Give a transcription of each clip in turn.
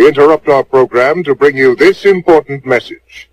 interrupt our program to bring you this important message.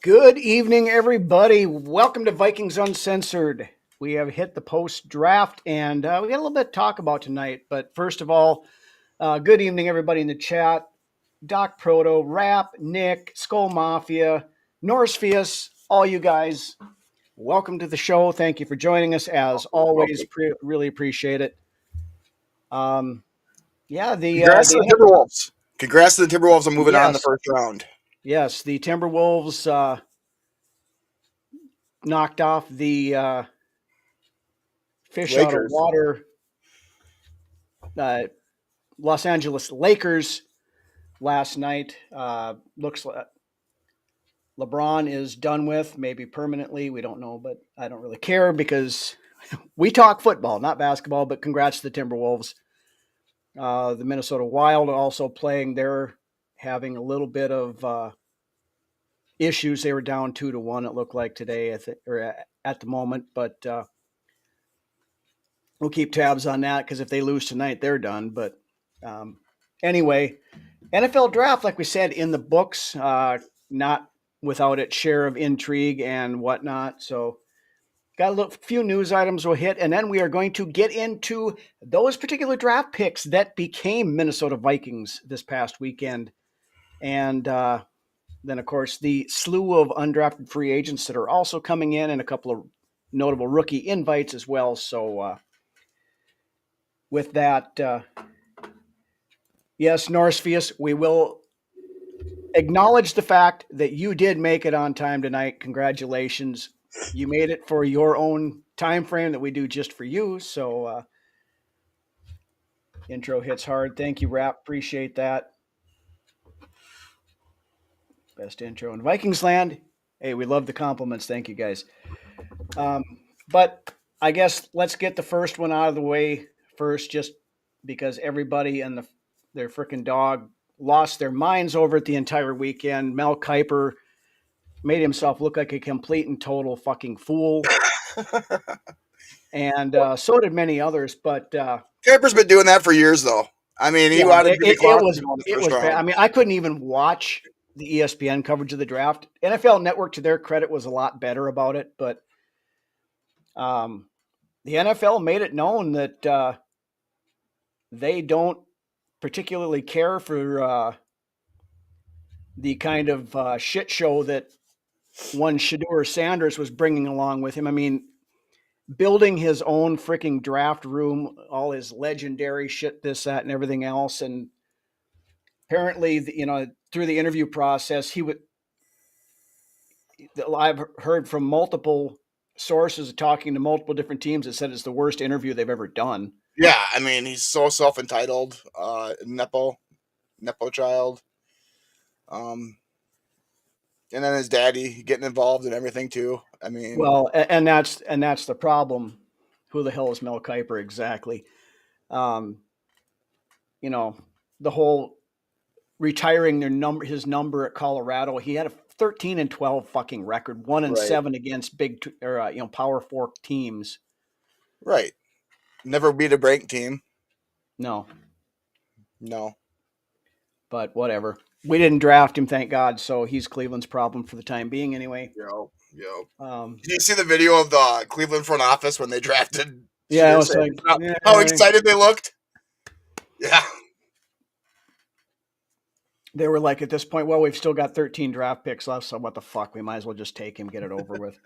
Good evening, everybody. Welcome to Vikings Uncensored. We have hit the post-draft, and we got a little bit to talk about tonight. But first of all, good evening, everybody in the chat. Doc Proto, Rap, Nick, Skull Mafia, Norsefius, all you guys, welcome to the show. Thank you for joining us. As always, really appreciate it. Congrats to the Timberwolves. Congrats to the Timberwolves on moving on in the first round. Yes, the Timberwolves knocked off the fish Lakers. out of water Los Angeles Lakers last night. Looks like LeBron is done with, maybe permanently. We don't know, but I don't really care because we talk football, not basketball. But congrats to the Timberwolves. The Minnesota Wild also playing. They're having a little bit of issues. They were down 2-1. It looked like today, or at the moment, but we'll keep tabs on that because if they lose tonight, they're done. But anyway, NFL draft, like we said, in the books, not without its share of intrigue and whatnot. So got a few news items we'll hit, and then we are going to get into those particular draft picks that became Minnesota Vikings this past weekend. And then, of course, the slew of undrafted free agents that are also coming in and a couple of notable rookie invites as well. So with that, yes, Norsefius, we will acknowledge the fact that you did make it on time tonight. Congratulations. You made it for your own time frame that we do just for you. So intro hits hard. Thank you, Rap. Appreciate that. Best intro in Vikings land. Hey, we love the compliments. Thank you, guys. But I guess let's get the first one out of the way first, just because everybody and their freaking dog lost their minds over it the entire weekend. Mel Kiper made himself look like a complete and total fucking fool. And so did many others. But Kiper's been doing that for years, though. I mean, he wanted to be it was bad. I mean, I couldn't even watch the ESPN coverage of the draft. NFL Network, to their credit, was a lot better about it. But the NFL made it known that they don't particularly care for the kind of shit show that one Shedeur Sanders was bringing along with him. I mean, building his own freaking draft room, all his legendary shit, this, that, and everything else. And apparently, through the interview process, I've heard from multiple sources talking to multiple different teams that said it's the worst interview they've ever done. Yeah, I mean, he's so self-entitled, Nepo child. And then his daddy getting involved in everything too. I mean, well, and that's the problem. Who the hell is Mel Kiper exactly? The whole retiring his number at Colorado. He had a 13-12 fucking record, 1-7 against big Power 4 teams. Right. Never beat a ranked team. No. But whatever. We didn't draft him, thank God. So he's Cleveland's problem for the time being, anyway. Yeah. Did you see the video of the Cleveland front office when they drafted? Yeah, I was like, how excited they looked. Yeah. They were like, at this point, well, we've still got 13 draft picks left, so what the fuck? We might as well just take him, get it over with.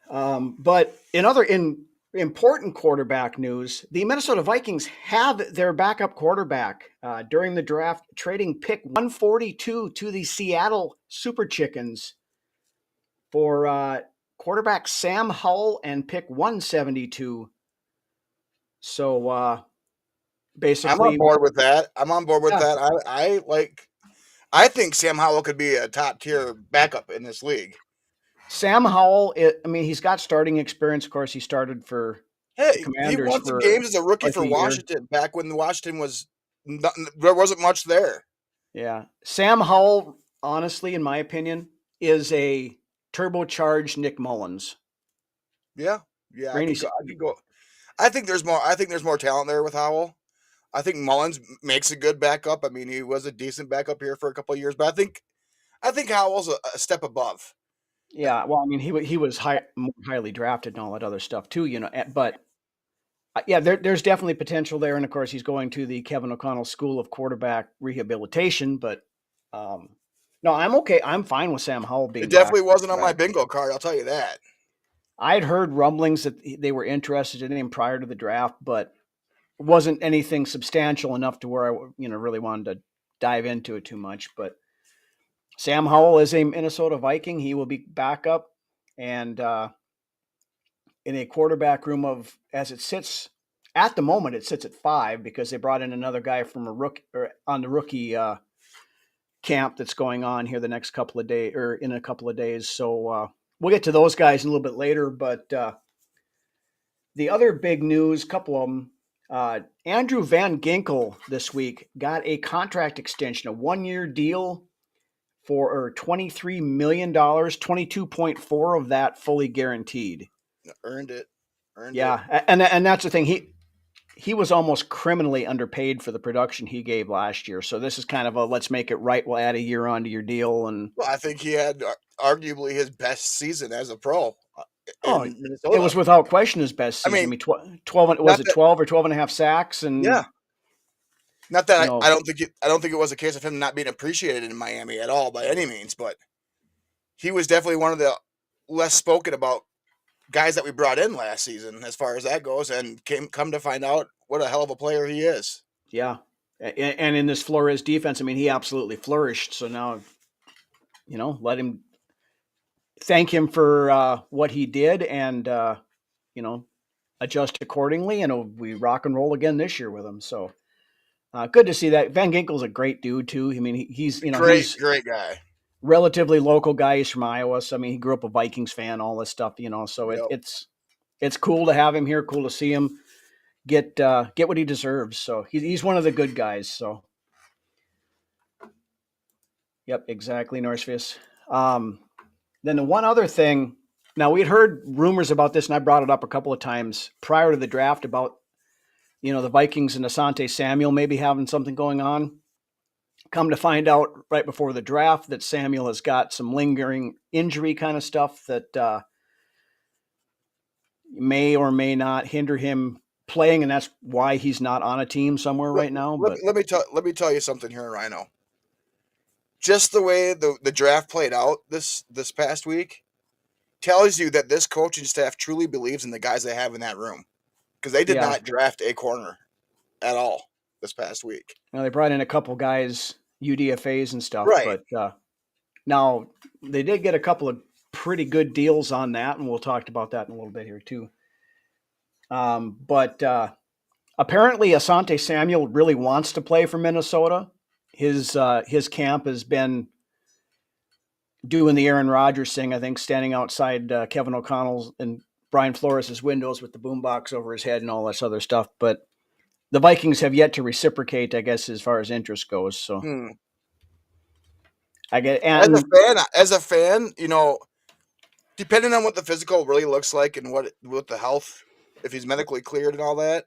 But in important quarterback news, the Minnesota Vikings have their backup quarterback during the draft, trading pick 142 to the Seattle Super Chickens for quarterback Sam Howell and pick 172. So basically, I'm on board with that. I think Sam Howell could be a top tier backup in this league. Sam Howell, he's got starting experience. Of course, he started for the Commanders. He won some games as a rookie for Washington back when Washington there wasn't much there. Yeah. Sam Howell, honestly, in my opinion, is a turbocharged Nick Mullins. Yeah. I could go. I think there's more talent there with Howell. I think Mullins makes a good backup. I mean, he was a decent backup here for a couple of years, but I think Howell's a step above. Yeah, well, I mean, he was more highly drafted and all that other stuff too, but yeah, there's definitely potential there, and of course, he's going to the Kevin O'Connell School of Quarterback Rehabilitation. But no, I'm okay. I'm fine with Sam Howell being. It definitely wasn't on my bingo card. I'll tell you that. I'd heard rumblings that they were interested in him prior to the draft, but it wasn't anything substantial enough to where I really wanted to dive into it too much. But Sam Howell is a Minnesota Viking. He will be back up, and in a quarterback room of, as it sits at the moment, it sits at 5 because they brought in another guy from on the rookie camp that's going on here the next couple of days or in a couple of days. So we'll get to those guys a little bit later. But the other big news, couple of them, Andrew Van Ginkel this week got a contract extension, a 1-year deal for $23 million, 22.4 of that fully guaranteed. Earned it. Yeah, and that's the thing. He was almost criminally underpaid for the production he gave last year. So this is kind of a let's make it right. We'll add a year onto your deal. And well, I think he had arguably his best season as a pro. In Minnesota. It was without question his best season. I mean 12 was it 12 or 12 and a half sacks? And yeah. Not that I don't think it was a case of him not being appreciated in Miami at all by any means, but he was definitely one of the less spoken about guys that we brought in last season as far as that goes, and come to find out what a hell of a player he is. Yeah. And in this Flores defense, I mean, he absolutely flourished. So now, let him thank him for what he did and, adjust accordingly. And we rock and roll again this year with him. So good to see that. Van Ginkel's a great dude too. I mean, he's, great guy, relatively local guy. He's from Iowa. So, I mean, he grew up a Vikings fan, all this stuff, so it's cool to have him here. Cool to see him get what he deserves. So he's one of the good guys. So, yep, exactly, Norsefius. Then the one other thing, now we'd heard rumors about this, and I brought it up a couple of times prior to the draft about, the Vikings and Asante Samuel maybe having something going on. Come to find out right before the draft that Samuel has got some lingering injury kind of stuff that may or may not hinder him playing, and that's why he's not on a team somewhere right now. Let me tell you something here, Rhino. Just the way the draft played out this past week tells you that this coaching staff truly believes in the guys they have in that room, because they did not draft a corner at all this past week. Now they brought in a couple guys, UDFAs and stuff, right? But now they did get a couple of pretty good deals on that, and we'll talk about that in a little bit here too. But apparently Asante Samuel really wants to play for Minnesota. His camp has been doing the Aaron Rodgers thing, I think, standing outside Kevin O'Connell's and Brian Flores' windows with the boombox over his head and all this other stuff. But the Vikings have yet to reciprocate, I guess, as far as interest goes. So I get, and as a fan, depending on what the physical really looks like and what the health, if he's medically cleared and all that,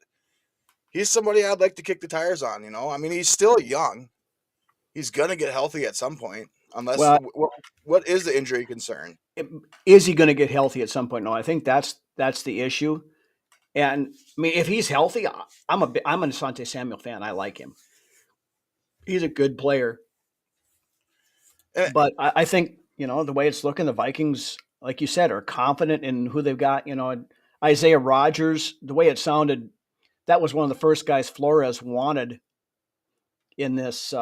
he's somebody I'd like to kick the tires on. I mean, he's still young. He's gonna get healthy at some point. Unless, Well, what is the injury concern? Is he going to get healthy at some point? No, I think that's the issue. And I mean, if he's healthy, I'm an Asante Samuel fan. I like him. He's a good player. But I think, the way it's looking, the Vikings, like you said, are confident in who they've got. Isaiah Rodgers, the way it sounded, that was one of the first guys Flores wanted in this,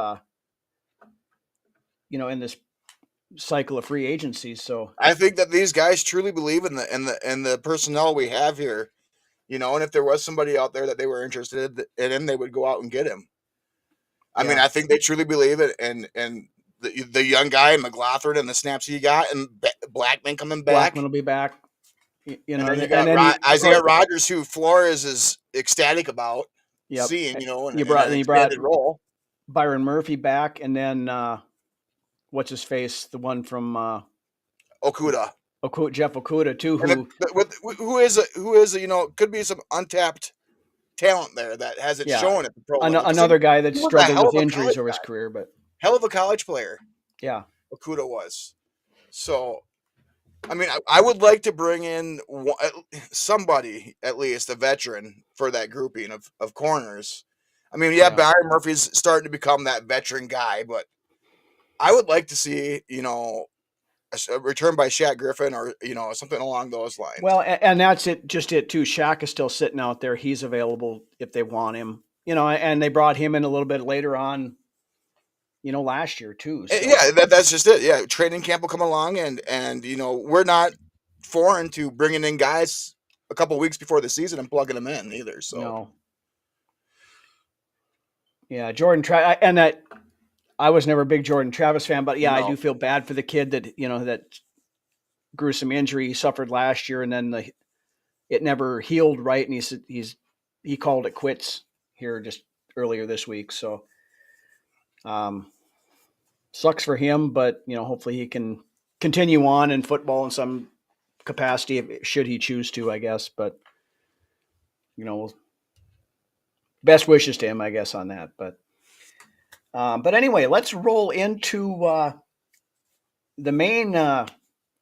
in this cycle of free agency. So I think that these guys truly believe in the personnel we have here, and if there was somebody out there that they were interested in, they would go out and get him. I mean, I think they truly believe it, and the young guy McLaughlin and the snaps he got, and Blackman coming back. Blackman will be back. And then you got Isaiah Rodgers, who Flores is ecstatic about seeing. And you brought role. Byron Murphy back, and then what's his face, the one from Okudah. Jeff Okudah too, who is could be some untapped talent there that hasn't shown at the pro level. Another guy that struggled with injuries over his career, but hell of a college player. Yeah, Okudah was. So, I mean, I would like to bring in somebody, at least a veteran, for that grouping of corners. I mean, Byron Murphy's starting to become that veteran guy, but I would like to see, a return by Shaq Griffin or, something along those lines. Well, and that's just it too. Shaq is still sitting out there. He's available if they want him, and they brought him in a little bit later on, last year too. So. Yeah, that's just it. Yeah, training camp will come along, and we're not foreign to bringing in guys a couple weeks before the season and plugging them in either. So, no. Yeah, Jordan and that. I was never a big Jordan Travis fan, but I do feel bad for the kid that that gruesome injury he suffered last year, and then it never healed right, and he called it quits here just earlier this week. So, sucks for him, but hopefully he can continue on in football in some capacity should he choose to, I guess. But best wishes to him, I guess, on that. But anyway, let's roll into the main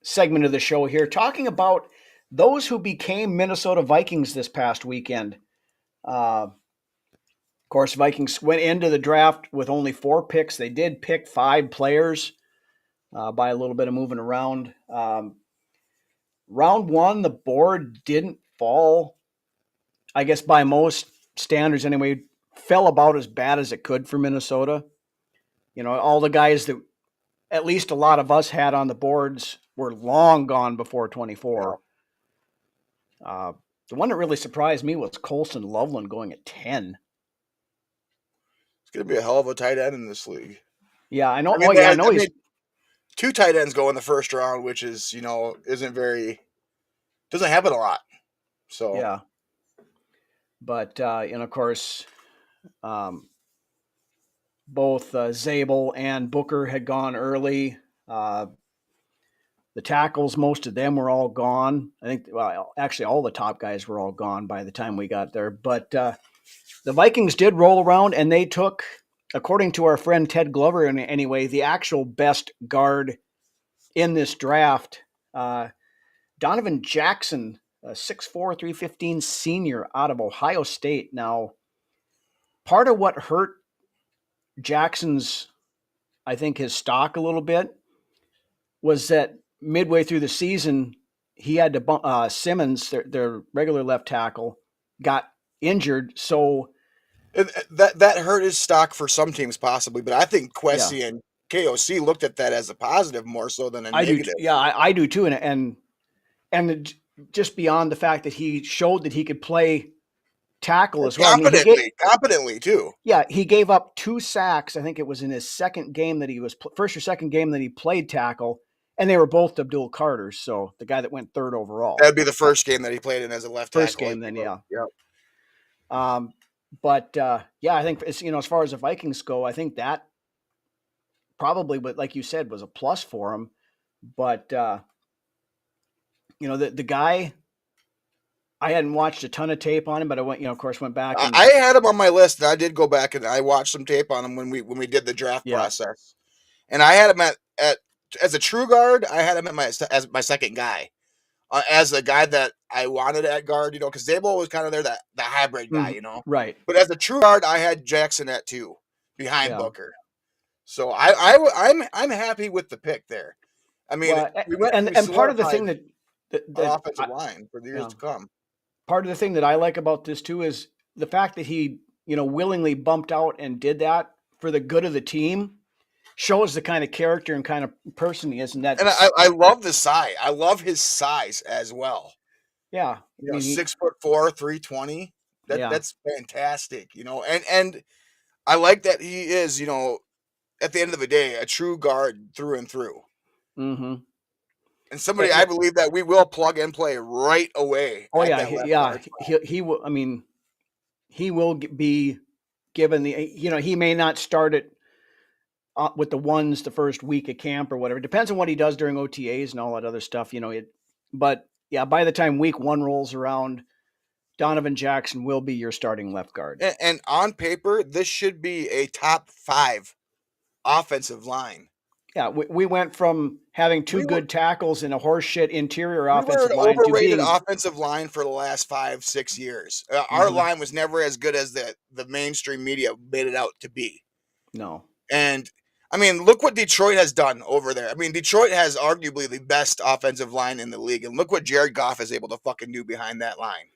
segment of the show here, talking about those who became Minnesota Vikings this past weekend. Of course, Vikings went into the draft with only 4 picks. They did pick 5 players by a little bit of moving around. Round 1, the board didn't fall, I guess by most standards anyway, fell about as bad as it could for Minnesota. All the guys that at least a lot of us had on the boards were long gone before 24. The one that really surprised me was Colston Loveland going at 10. It's going to be a hell of a tight end in this league. Yeah, I know. I know he's 2 tight ends go in the first round, which is, doesn't happen a lot. So, yeah. But, of course, both Zabel and Booker had gone early. The tackles, most of them were all gone. I think, actually all the top guys were all gone by the time we got there. But the Vikings did roll around, and they took, according to our friend Ted Glover anyway, the actual best guard in this draft. Donovan Jackson, a 6'4", 315 senior out of Ohio State. Now, part of what hurt Jackson's, I think, his stock a little bit was that midway through the season, he had to bump, Simmons, their regular left tackle, got injured. So that hurt his stock for some teams possibly, but I think Kwesi and KOC looked at that as a positive more so than a negative. I do too. And just beyond the fact that he showed that he could play tackle as well. Competently too. Yeah, he gave up 2 sacks. I think it was in his second game that he was first or second game that he played tackle, and they were both Abdul Carter's. So the guy that went 3rd overall. That'd be the first game that he played in as a left tackle. First game, then, yeah. Yeah. But I think it's, as far as the Vikings go, I think that probably, like you said, was a plus for him. But the guy. I hadn't watched a ton of tape on him, but I went back. And I had him on my list, and I did go back and I watched some tape on him when we did the draft process. and I had him at as a true guard. I had him as my second guy, as a guy that I wanted at guard. Because Zabel was kind of there, that the hybrid guy. Right. But as a true guard, I had Jackson at 2 behind Booker. So I'm happy with the pick there. I mean, and part of the thing that offensive line for the years to come. Part of the thing that I like about this too is the fact that he, willingly bumped out and did that for the good of the team, shows the kind of character and kind of person he is. And I love the size. I love his size as well. Yeah, 6'4", 320. That's fantastic. And I like that he is, at the end of the day, a true guard through and through. Mm-hmm. And somebody I believe that we will plug and play right away. Oh yeah, he will. I mean, he will be given the. He may not start it with the ones the first week of camp or whatever. Depends on what he does during OTAs and all that other stuff. But yeah, by the time week 1 rolls around, Donovan Jackson will be your starting left guard. And on paper, this should be a top 5 offensive line. Yeah, we went from having 2 good tackles and a horseshit interior offensive line to overrated offensive line for the last 5-6 years. Our line was never as good as the mainstream media made it out to be. No. And I mean, look what Detroit has done over there. I mean, Detroit has arguably the best offensive line in the league, and look what Jared Goff is able to fucking do behind that line.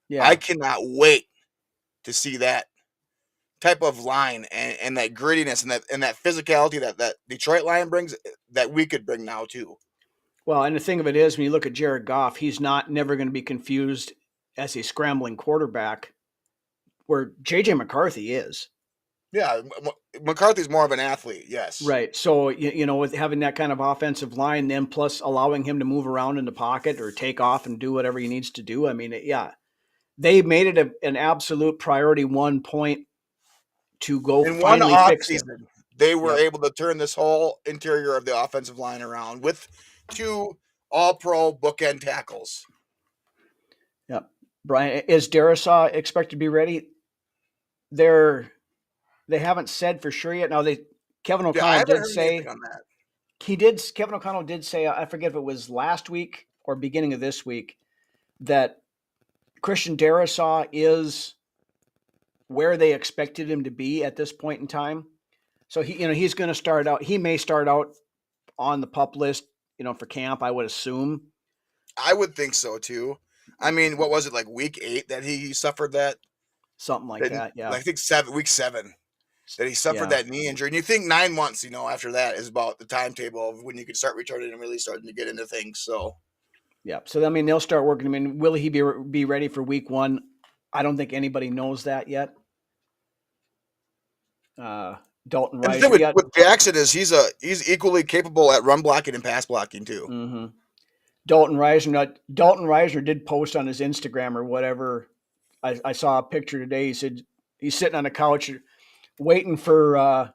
Yeah, I cannot wait to see that type of line and that grittiness and that physicality that Detroit line brings, that we could bring now too. Well, and the thing of it is, when you look at Jared Goff, he's never going to be confused as a scrambling quarterback, where J.J. McCarthy is. Yeah, McCarthy's more of an athlete, yes. Right. So, with having that kind of offensive line, then plus allowing him to move around in the pocket or take off and do whatever he needs to do. I mean, they made it an absolute priority 1 point to go in finally one fix it. They were able to turn this whole interior of the offensive line around with 2 all-pro bookend tackles. Yep. Brian, is Darisaw expected to be ready? They haven't said for sure yet. Now Kevin O'Connell did say on that. Kevin O'Connell did say, I forget if it was last week or beginning of this week, that Christian Darisaw is where they expected him to be at this point in time. So he's going to start out. He may start out on the PUP list, for camp, I would assume. I would think so too. I mean, what was it, like week 8 that he suffered that? Something like that. Yeah. I think week 7 that he suffered that knee injury. And you think 9 months, after that is about the timetable of when you can start returning and really starting to get into things. So. Yeah. So, I mean, they'll start working. I mean, will he be ready for week 1? I don't think anybody knows that yet. Dalton Reisner. And the thing with Jackson is he's equally capable at run blocking and pass blocking too. Mm-hmm. Dalton Reisner did post on his Instagram or whatever. I saw a picture today. He said he's sitting on a couch waiting for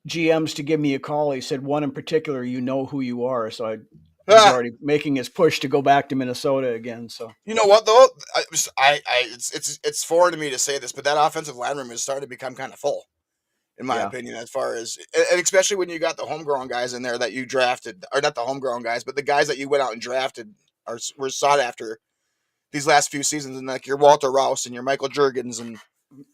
GMs to give me a call. He said one in particular, who you are. So he's already making his push to go back to Minnesota again. So you know what though, it's foreign to me to say this, but that offensive line room is starting to become kind of full, in my opinion, as far as, and especially when you got the homegrown guys in there that you drafted, or not the homegrown guys, but the guys that you went out and drafted were sought after these last few seasons, and like your Walter Rouse and your Michael Juergens and.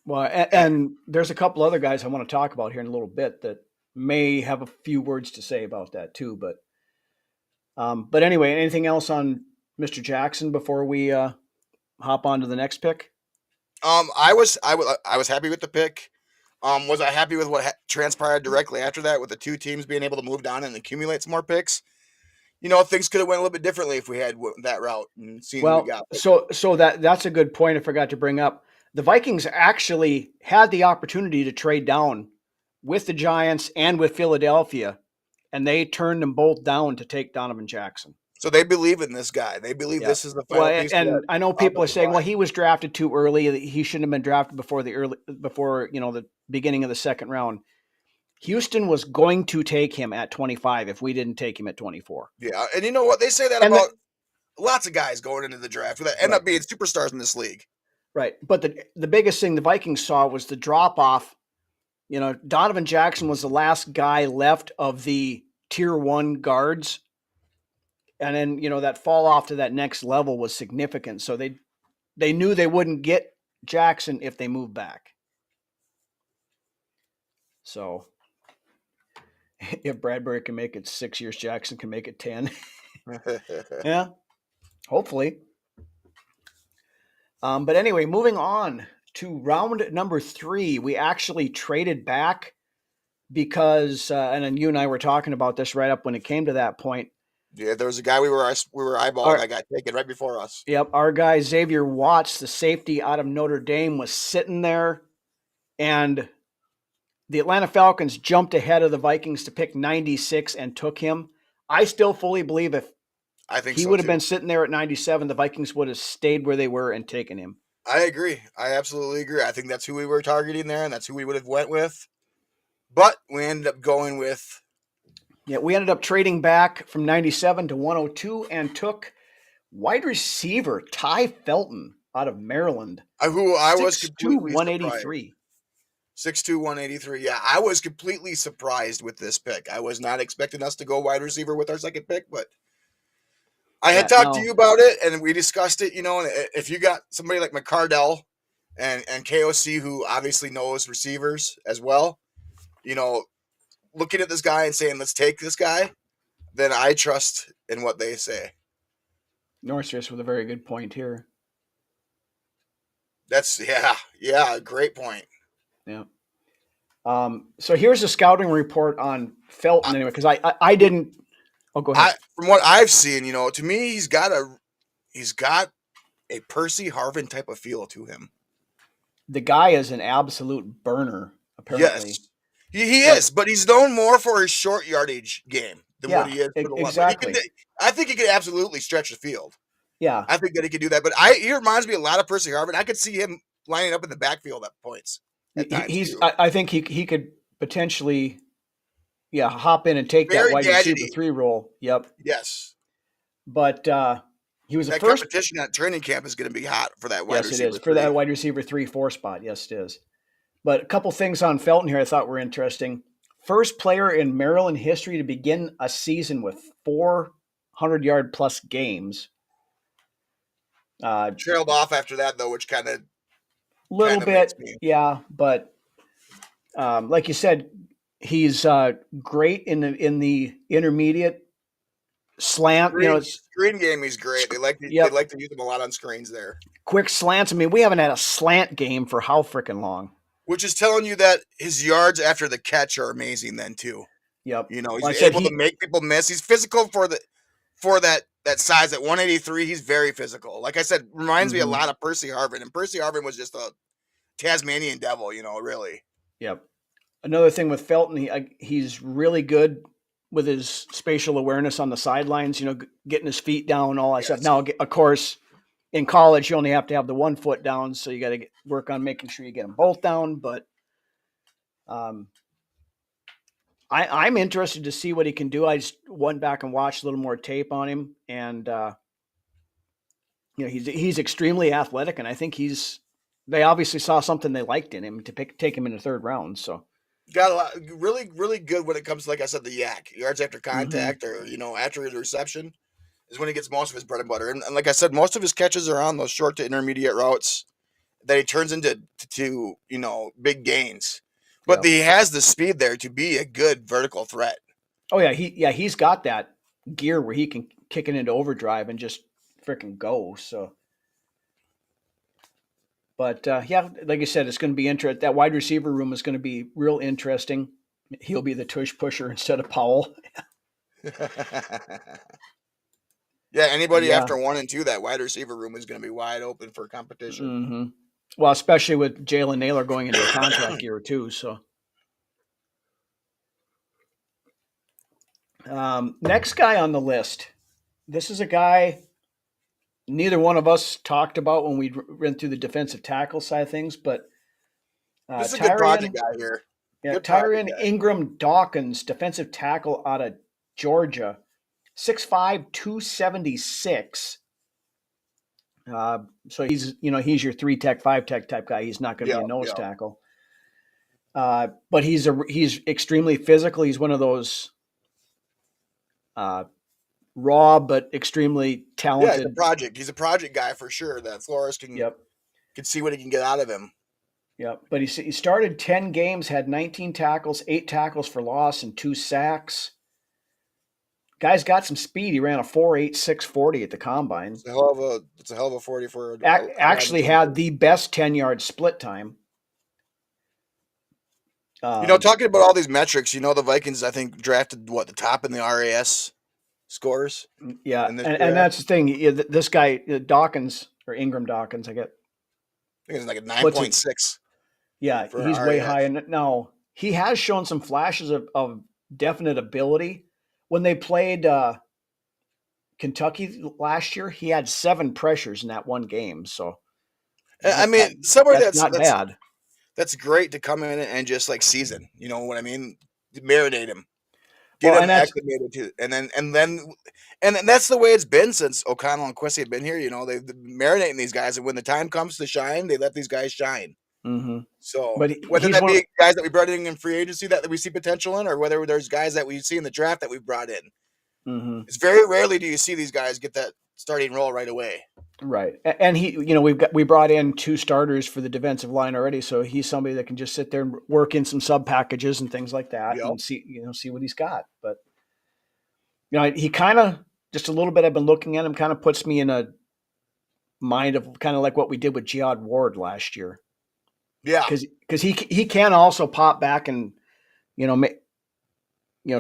Well, and there's a couple other guys I want to talk about here in a little bit that may have a few words to say about that too. But anyway, anything else on Mr. Jackson before we hop on to the next pick? I was happy with the pick. Was I happy with what transpired directly after that, with the 2 teams being able to move down and accumulate some more picks? Things could have went a little bit differently if we had that route and seen what we got. So that's a good point I forgot to bring up. The Vikings actually had the opportunity to trade down with the Giants and with Philadelphia, and they turned them both down to take Donovan Jackson. So they believe in this guy. They believe this is the final piece. And I know people are saying, well, he was drafted too early. He shouldn't have been drafted before the beginning of the second round. Houston was going to take him at 25 if we didn't take him at 24. Yeah, and you know what? They say that about lots of guys going into the draft that end up being superstars in this league. Right. But the biggest thing the Vikings saw was the drop-off, Donovan Jackson was the last guy left of the tier 1 guards. And then, that fall off to that next level was significant. So they knew they wouldn't get Jackson if they moved back. So if Bradbury can make it 6 years, Jackson can make it 10. Yeah, hopefully. But anyway, moving on to round number 3, we actually traded back because, and then you and I were talking about this right up when it came to that point. Yeah, there was a guy we were eyeballing that got taken right before us. Yep, our guy Xavier Watts, the safety out of Notre Dame, was sitting there, and the Atlanta Falcons jumped ahead of the Vikings to pick 96 and took him. I still fully believe if he would have been sitting there at 97, the Vikings would have stayed where they were and taken him. I agree. I absolutely agree. I think that's who we were targeting there, and that's who we would have went with. But we ended up going with... Yeah, we ended up trading back from 97 to 102 and took wide receiver Ty Felton out of Maryland. Who I was completely 183. 6'2", 183. Yeah, I was completely surprised with this pick. I was not expecting us to go wide receiver with our second pick, but I had talked to you about it, and we discussed it, and if you got somebody like McCardell and KOC, who obviously knows receivers as well, looking at this guy and saying, let's take this guy, then I trust in what they say. Northris with a very good point here. That's, yeah, great point. Yeah. So here's a scouting report on Felton anyway, because I didn't. Oh, go ahead. From what I've seen, to me, he's got a Percy Harvin type of feel to him. The guy is an absolute burner, apparently. Yes, he is, but he's known more for his short yardage game than what he is for the exactly. One. I think he could absolutely stretch the field. Yeah, I think that he could do that. But he reminds me a lot of Percy Harvin. I could see him lining up in the backfield at points. I think he could potentially, hop in and take that wide receiver 3 role. Yep. Yes. But he was that the first competition at training camp is going to be hot for that wide receiver. Yes, it is for that wide receiver 3-4 spot. Yes, it is. But a couple things on Felton here I thought were interesting. First player in Maryland history to begin a season with 400-yard plus games. Trailed off after that though, which kind of little bit, yeah. But like you said, he's great in the intermediate slant. Screen game. He's great. They like to use him a lot on screens there. Quick slants. I mean, we haven't had a slant game for how freaking long. Which is telling you that his yards after the catch are amazing then too. Yep. He's able to make people miss. He's physical for that size at 183. He's very physical. Like I said, reminds me a lot of Percy Harvin. And Percy Harvin was just a Tasmanian devil, really. Yep. Another thing with Felton, he's really good with his spatial awareness on the sidelines, getting his feet down, all that stuff. Now, of course, in college, you only have to have the 1 foot down, so you got to work on making sure you get them both down. But I'm interested to see what he can do. I just went back and watched a little more tape on him, and he's extremely athletic, and I think they obviously saw something they liked in him to take him in the 3rd round. So got a lot, really, really good when it comes to, like I said, the yak yards after contact, or after his reception is when he gets most of his bread and butter. And like I said, most of his catches are on those short to intermediate routes that he turns into big gains. But he has the speed there to be a good vertical threat. Oh yeah, he's got that gear where he can kick it into overdrive and just freaking go. So, but like I said, it's going to be interesting. That wide receiver room is going to be real interesting. He'll be the tush pusher instead of Powell. Yeah, anybody after 1 and 2, that wide receiver room is going to be wide open for competition. Mm-hmm. Well, especially with Jalen Naylor going into a contract year too. So, next guy on the list. This is a guy neither one of us talked about when we ran through the defensive tackle side of things, but this is a good project guy here. Yeah, Tyrion Ingram Dawkins, defensive tackle out of Georgia, 6'5", 276. So he's your 3-tech, 5-tech type guy. He's not going to be a nose tackle. But he's extremely physical. He's one of those raw but extremely talented. Yeah, he's a project. He's a project guy for sure. That Flores can see what he can get out of him. Yep. But he started 10 games, had 19 tackles, 8 tackles for loss, and 2 sacks. Guy's got some speed. He ran a 4.86 40 at the combine. It's a hell of a 40 for actually had the best 10-yard split time. Talking about all these metrics, the Vikings, I think, drafted the top in the RAS scores. Yeah, and that's the thing. This guy Dawkins or Ingram Dawkins, I think it's like a 9.6. Yeah, he's way high. And now he has shown some flashes of definite ability. When they played Kentucky last year, he had 7 pressures in that one game. So, that's not bad. That's great to come in and just like season. You know what I mean? Marinate him, get him acclimated to, and then that's the way it's been since O'Connell and Quessy have been here. They're marinating these guys, and when the time comes to shine, they let these guys shine. Mm-hmm. So, whether that be guys that we brought in free agency that we see potential in, or whether there's guys that we see in the draft that we've brought in, it's very rarely do you see these guys get that starting role right away. Right, and we brought in 2 starters for the defensive line already, so he's somebody that can just sit there and work in some sub packages and things like that, and see what he's got. But he kind of just a little bit. I've been looking at him, kind of puts me in a mind of kind of like what we did with Jihad Ward last year. Yeah, because he can also pop back and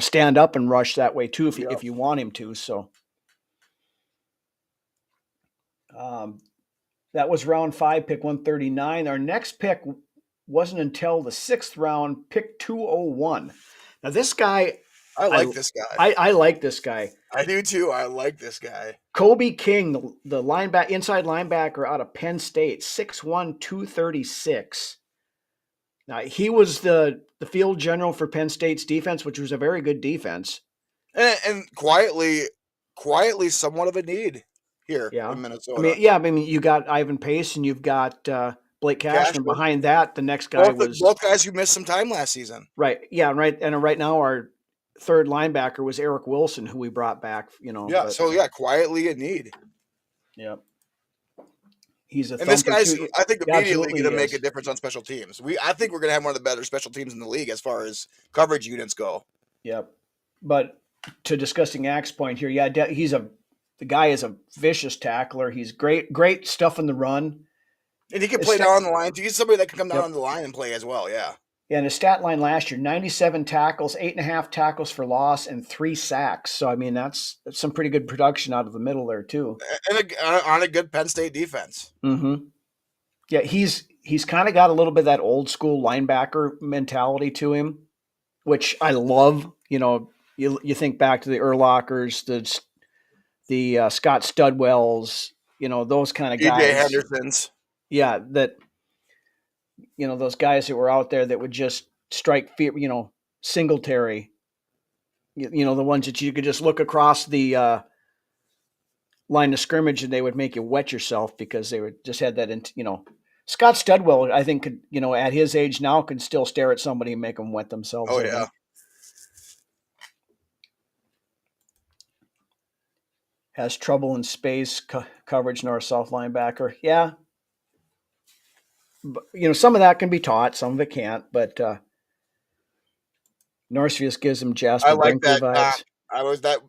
stand up and rush that way too if you want him to. So. That was round 5, pick 139. Our next pick wasn't until the 6th round, pick 201. Now this guy, I like this guy. I like this guy. I do too. I like this guy. Kobe King, the inside linebacker out of Penn State, 6'1", 236. Now he was the field general for Penn State's defense, which was a very good defense, and quietly somewhat of a need here in Minnesota. I mean, you got Ivan Pace and you've got Blake Cashman. Behind that, the next guy was both guys who missed some time last season. Right. Yeah. Right. And right now, our third linebacker was Eric Wilson, who we brought back. Yeah. Quietly in need. Yep. He's a. And this guy's, I think, immediately going to make a difference on special teams. I think we're going to have one of the better special teams in the league as far as coverage units go. Yep. But to discussing Axe point here, the guy is a vicious tackler. He's great stuff in the run. And he can play down the line. He's somebody that can come down on the line and play as well, yeah. Yeah, and his stat line last year, 97 tackles, 8.5 tackles for loss, and 3 sacks. So, I mean, that's some pretty good production out of the middle there, too. And on a good Penn State defense. Mm-hmm. Yeah, he's kind of got a little bit of that old school linebacker mentality to him, which I love. You think back to the Urlachers, the Scott Studwells, those kind of guys. E.J. Hendersons. Yeah, that, those guys that were out there that would just strike fear, Singletary, the ones that you could just look across the line of scrimmage and they would make you wet yourself because they would just had that, Scott Studwell, I think, could, at his age now, can still stare at somebody and make them wet themselves. Oh, yeah. Has trouble in space coverage, north-south linebacker. Yeah. But, some of that can be taught. Some of it can't. But Norsevius gives him Jasper Brinkley vibes.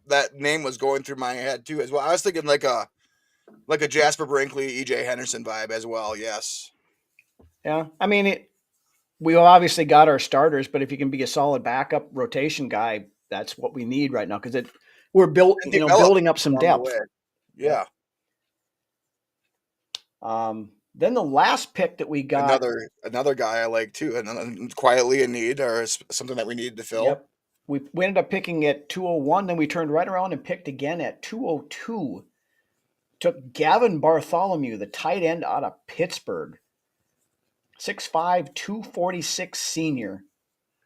That name was going through my head, too, as well. I was thinking like a Jasper Brinkley, E.J. Henderson vibe as well, yes. Yeah. I mean, we obviously got our starters, but if you can be a solid backup rotation guy, that's what we need right now because we're building up some depth. Yeah. Then the last pick that we got, another guy I like too, and quietly in need or something that we needed to fill. Yep. We ended up picking at 201. Then we turned right around and picked again at 202. Took Gavin Bartholomew, the tight end out of Pittsburgh, 6'5", 246 senior.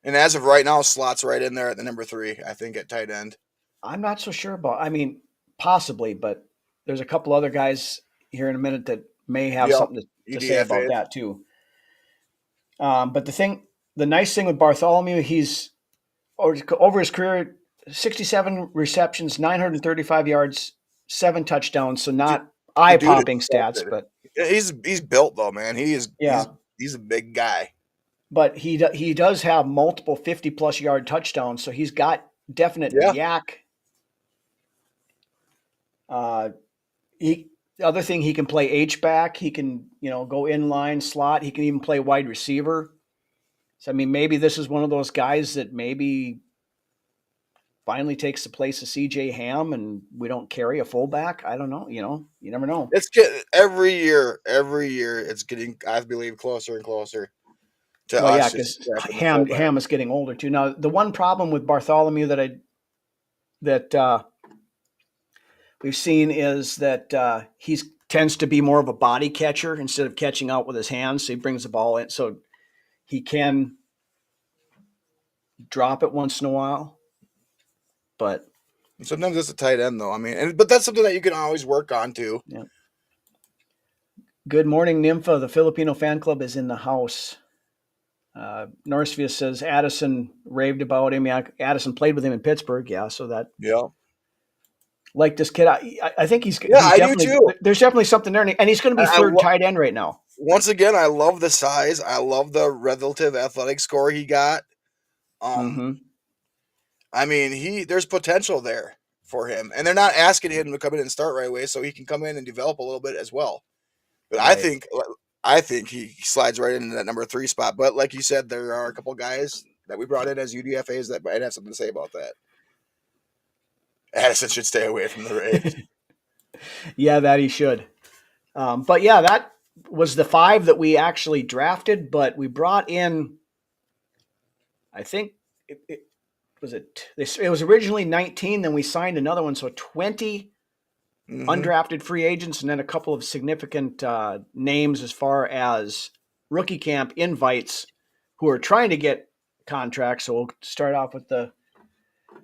And as of right now, slots right in there at the number 3, I think, at tight end. I'm not so sure about. I mean, possibly, but there's a couple other guys here in a minute that may have something to say about that too. But the the nice thing with Bartholomew, he's over his career, 67 receptions, 935 yards, 7 touchdowns. So not eye-popping stats, but he's built though, man. He's a big guy. But he does have multiple 50-plus yard touchdowns, so he's got definite yak. The other thing, he can play H-back. He can, go inline, slot. He can even play wide receiver. So, I mean, maybe this is one of those guys that maybe finally takes the place of C.J. Ham, and we don't carry a fullback. I don't know. You never know. It's getting every year. It's getting, I believe, closer and closer to us. Yeah, because Ham is getting older too. Now, the one problem with Bartholomew that we've seen is that he tends to be more of a body catcher instead of catching out with his hands. So he brings the ball in, so he can drop it once in a while. But sometimes it's a tight end, though. I mean, but that's something that you can always work on too. Yeah. Good morning, Nympha. The Filipino fan club is in the house. Northview says Addison raved about him. Yeah, Addison played with him in Pittsburgh. Yeah, so that. Yeah. Like this kid, I think he's. Yeah, I do too. There's definitely something there, and he's going to be third tight end right now. Once again, I love the size. I love the relative athletic score he got. I mean, there's potential there for him, and they're not asking him to come in and start right away, so he can come in and develop a little bit as well. But right. I think he slides right into that number 3 spot. But like you said, there are a couple guys that we brought in as UDFAs that might have something to say about that. Addison should stay away from the Rays. Yeah, that he should. But yeah, that was the 5 that we actually drafted, but we brought in, I think it was originally 19, then we signed another one, so 20 undrafted free agents, and then a couple of significant names as far as rookie camp invites who are trying to get contracts. So we'll start off with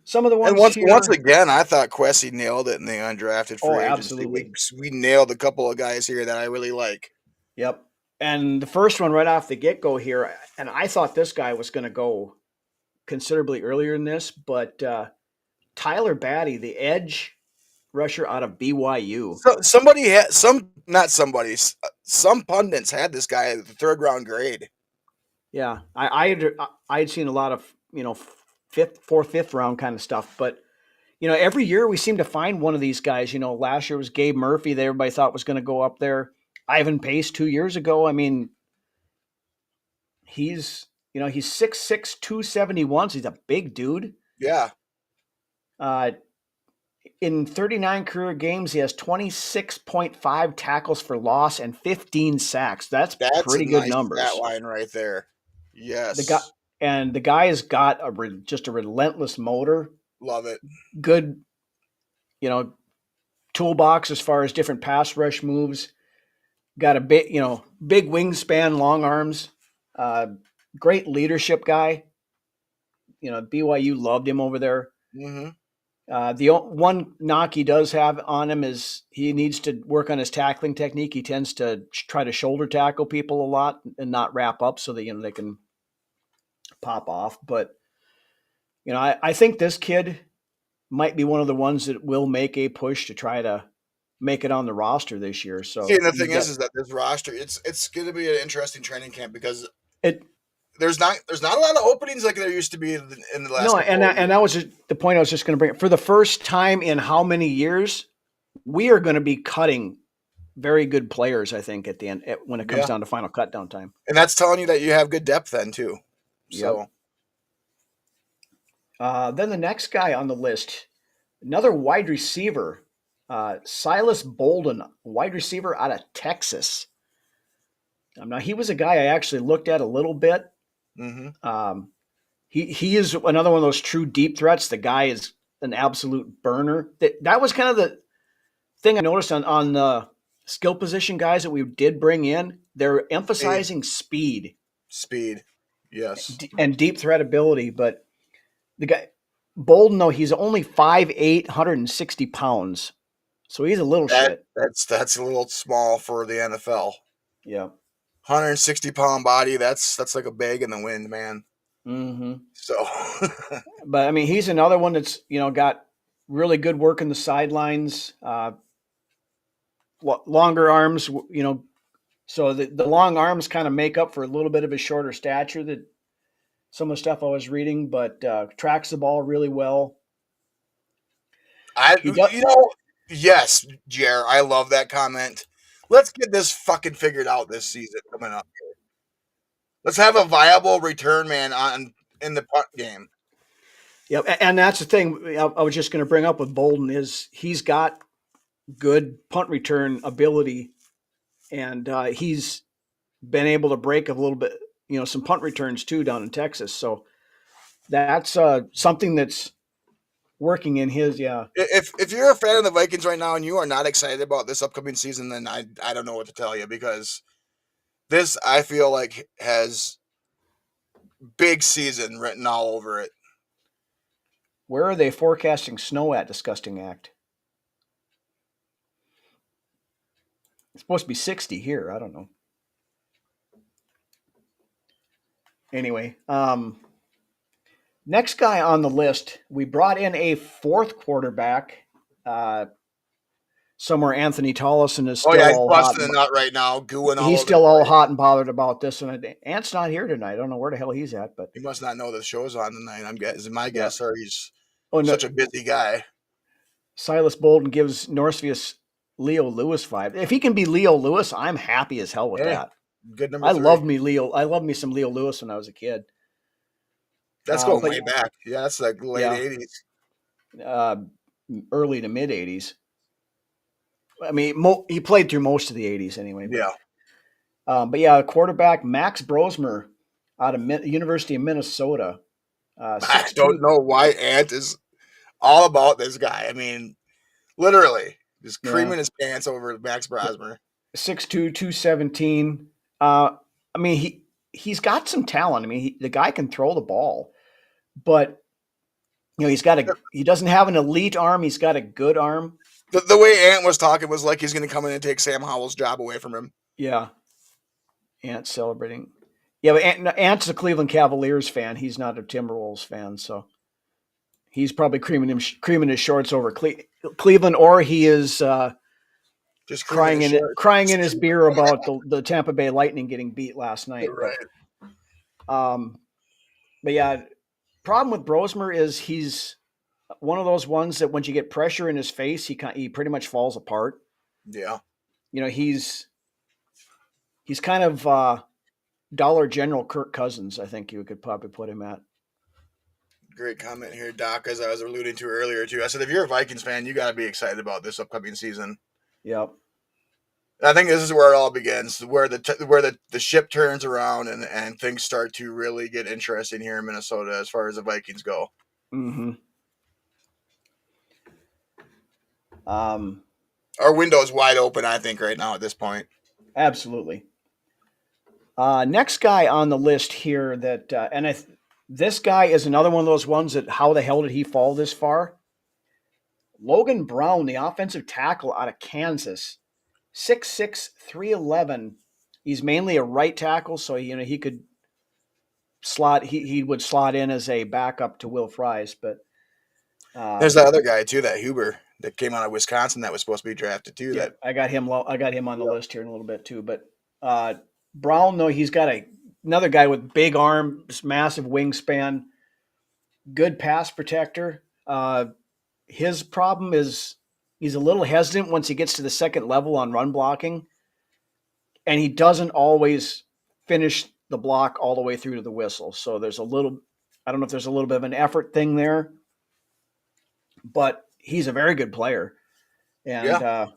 some of the ones. And once again, I thought Quessy nailed it in the undrafted free agency. Absolutely. We nailed a couple of guys here that I really like. Yep. And the first one right off the get-go here, and I thought this guy was going to go considerably earlier than this, but Tyler Batty, the edge rusher out of BYU. So some pundits had this guy at the 3rd round grade. Yeah, I had seen a lot of 4th, 5th round kind of stuff, but every year we seem to find one of these guys. Last year was Gabe Murphy that everybody thought was going to go up there. Ivan Pace 2 years ago. I mean, he's 6'6", 271. So he's a big dude. Yeah. In 39 career games, he has 26.5 tackles for loss and 15 sacks. That's pretty good numbers. That line right there. Yes. The guy has got just a relentless motor. Love it. Good, toolbox as far as different pass rush moves. Got a big wingspan, long arms. Great leadership guy. BYU loved him over there. Mm-hmm. The one knock he does have on him is he needs to work on his tackling technique. He tends to try to shoulder tackle people a lot and not wrap up so that they can pop off. But I think this kid might be one of the ones that will make a push to try to make it on the roster this year. So the thing is that this roster, it's going to be an interesting training camp because there's not a lot of openings like there used to be in the last. No, and that was just the point I was just going to bring. For the first time in how many years, we are going to be cutting very good players. I think at the end when it comes down to final cut down time, and that's telling you that you have good depth then too. So, then the next guy on the list, another wide receiver, Silas Bolden, wide receiver out of Texas. Now he was a guy I actually looked at a little bit. Mm-hmm. He is another one of those true deep threats. The guy is an absolute burner. That was kind of the thing I noticed on the skill position guys that we did bring in. They're emphasizing speed. Speed, yes. And deep threat ability. But the guy, Bolden, though, he's only 5'8", 160 pounds. So he's a little shit. That's a little small for the NFL. Yeah. 160-pound body. That's like a bag in the wind, man. Mm-hmm. So, but I mean, he's another one that's got really good work in the sidelines, longer arms. So the long arms kind of make up for a little bit of his shorter stature. That some of the stuff I was reading, but tracks the ball really well. He does. Yes, Jer, I love that comment. Let's get this fucking figured out this season coming up here. Let's have a viable return man in the punt game. Yep, and that's the thing I was just going to bring up with Bolden is he's got good punt return ability, and he's been able to break a little bit, some punt returns too down in Texas. So that's something that's working in his. Yeah. If you're a fan of the Vikings right now and you are not excited about this upcoming season, then I don't know what to tell you, because this, I feel like, has big season written all over it. Where are they forecasting snow at, Disgusting Act? It's supposed to be 60 here. I don't know. Anyway, next guy on the list, we brought in a fourth quarterback. Somewhere Anthony Tollison is still he's all busting hot. a nut right now, gooing all He's over still all hot and bothered about this. And Ant's not here tonight. I don't know where the hell he's at, but he must not know the show's on tonight. I'm guessing. My guess, or he's no. Such a busy guy. Silas Bolden gives Northvius Leo Lewis vibe. If he can be Leo Lewis, I'm happy as hell with that. Good number. I love me some Leo Lewis when I was a kid. That's going way back. Yeah, that's like late 80s. Early to mid 80s. I mean, he played through most of the 80s anyway. But, yeah. But yeah, quarterback Max Brosmer out of University of Minnesota. I don't know why Ant is all about this guy. I mean, literally, just creaming his pants over Max Brosmer. 6'2", 217. I mean, he's got some talent. I mean, the guy can throw the ball, but he doesn't have an elite arm. He's got a good arm. The way Ant was talking was like he's going to come in and take Sam Howell's job away from him. Yeah. Ant celebrating. Yeah, but Ant's a Cleveland Cavaliers fan. He's not a Timberwolves fan, so he's probably creaming his shorts over Cleveland, or he is just crying in his beer about the Tampa Bay Lightning getting beat last night. Right. But yeah, problem with Brosmer is he's one of those ones that once you get pressure in his face, he pretty much falls apart. Yeah. He's kind of Dollar General Kirk Cousins, I think you could probably put him at. Great comment here, Doc, as I was alluding to earlier, too. I said, if you're a Vikings fan, you got to be excited about this upcoming season. Yep. I think this is where it all begins, where the ship turns around and things start to really get interesting here in Minnesota as far as the Vikings go. Mm-hmm. Our window is wide open, I think, right now at this point. Absolutely. Next guy on the list here this guy is another one of those ones that how the hell did he fall this far? Logan Brown, the offensive tackle out of Kansas, 6'6", 311. He's mainly a right tackle, so he could slot. He would slot in as a backup to Will Fries, but there's that other guy too, that Huber that came out of Wisconsin that was supposed to be drafted too. Yeah, I got him on the list here in a little bit too, but Brown, though, he's got another guy with big arms, massive wingspan, good pass protector. His problem is he's a little hesitant once he gets to the second level on run blocking, and he doesn't always finish the block all the way through to the whistle. So I don't know if there's a little bit of an effort thing there, but he's a very good player. And,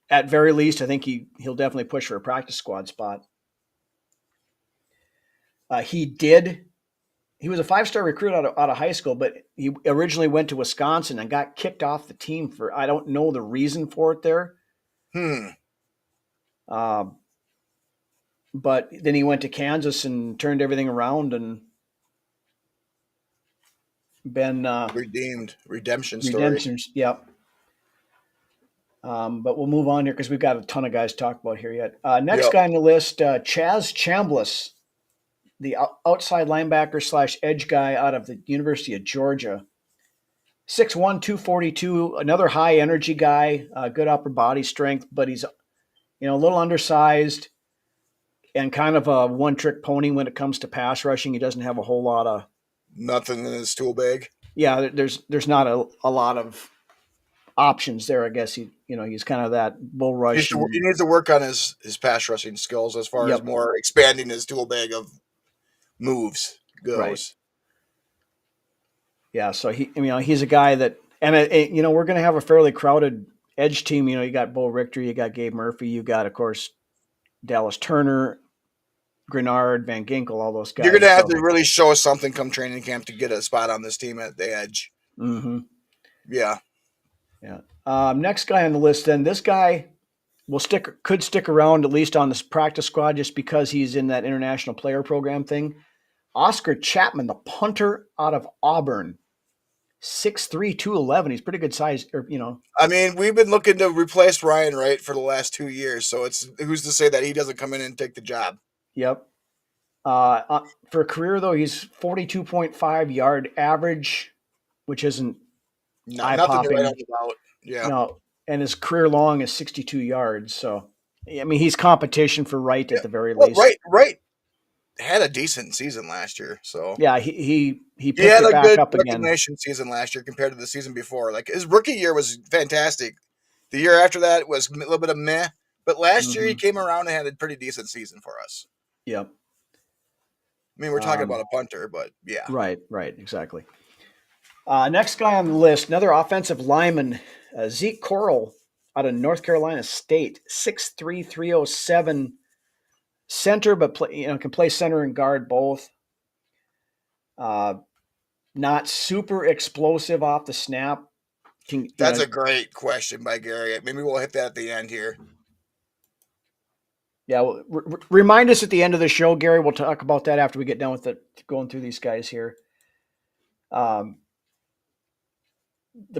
at very least, I think he'll definitely push for a practice squad spot. He was a 5-star recruit out of high school, but he originally went to Wisconsin and got kicked off the team for, I don't know the reason for it there. But then he went to Kansas and turned everything around and been redemption story. Yep. But we'll move on here because we've got a ton of guys to talk about here yet. Next guy on the list, Chaz Chambliss, the outside linebacker / edge guy out of the University of Georgia. 6'1", 242, another high energy guy, good upper body strength, but he's a little undersized and kind of a one-trick pony when it comes to pass rushing. He doesn't have a whole lot of nothing in his tool bag. Yeah, there's not a lot of options there. I guess he's kind of that bull rush. He needs to work on his pass rushing skills as far as more expanding his tool bag of moves goes. Right. Yeah, so he's a guy that, and we're going to have a fairly crowded edge team. You got Bo Richter, you got Gabe Murphy, you got, of course, Dallas Turner, Grenard, Van Ginkel, all those guys. You're going to have to really show us something come training camp to get a spot on this team at the edge. Mm-hmm. Yeah. Yeah. Next guy on the list, then, this guy could stick around at least on this practice squad just because he's in that international player program thing. Oscar Chapman, the punter out of Auburn. 6'3", 211. He's pretty good size. I mean, we've been looking to replace Ryan Wright for the last 2 years, so it's who's to say that he doesn't come in and take the job? Yep. For a career, though, he's 42.5 yard average, which isn't eye-popping. Nothing to write about. Yeah. No, and his career long is 62 yards. So, I mean, he's competition for Wright at the very least. Right. Had a decent season last year, so yeah, he picked it back up again. Recognition season last year compared to the season before. Like, his rookie year was fantastic. The year after that was a little bit of meh, but last year he came around and had a pretty decent season for us. Yep. I mean, we're talking about a punter, but yeah. Right, exactly. Next guy on the list, another offensive lineman, Zeke Corral out of North Carolina State, 6'3", 307. Center, but can play center and guard both. Not super explosive off the snap. That's a great question by Gary. Maybe we'll hit that at the end here. Yeah, well, remind us at the end of the show, Gary. We'll talk about that after we get done with going through these guys here. The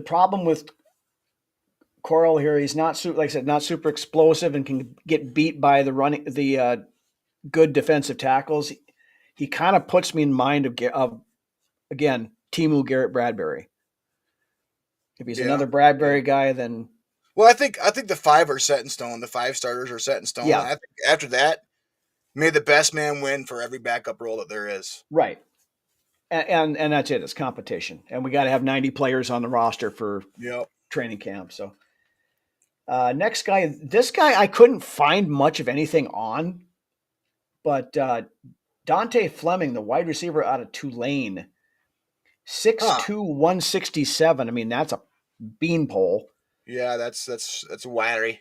problem with Corral here, he's not like I said, not super explosive and can get beat by the good defensive tackles. He kind of puts me in mind of again, Timu Garrett Bradbury. If he's another Bradbury guy, then I think the 5 are set in stone. The 5 starters are set in stone. Yeah. I think after that, may the best man win for every backup role that there is. Right. And that's it. It's competition, and we got to have 90 players on the roster for training camp. So, next guy, this guy I couldn't find much of anything on. But Dante Fleming, the wide receiver out of Tulane, 6'2", 167. I mean, that's a beanpole. Yeah, that's wiry.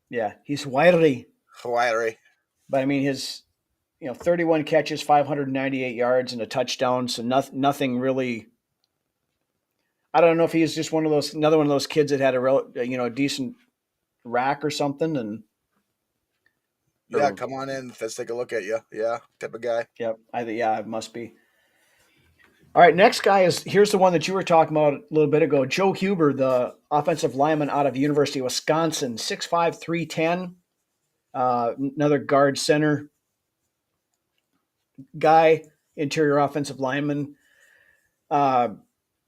Yeah, he's wiry. Wiry. But I mean, his 31 catches, 598 yards, and a touchdown. So nothing really. I don't know if he's just another one of those kids that had a decent rack or something, and. Yeah, come on in. Let's take a look at you. Yeah, type of guy. Yep. It must be. All right, next guy here's the one that you were talking about a little bit ago. Joe Huber, the offensive lineman out of University of Wisconsin, 6'5", 310. Another guard center guy, interior offensive lineman. I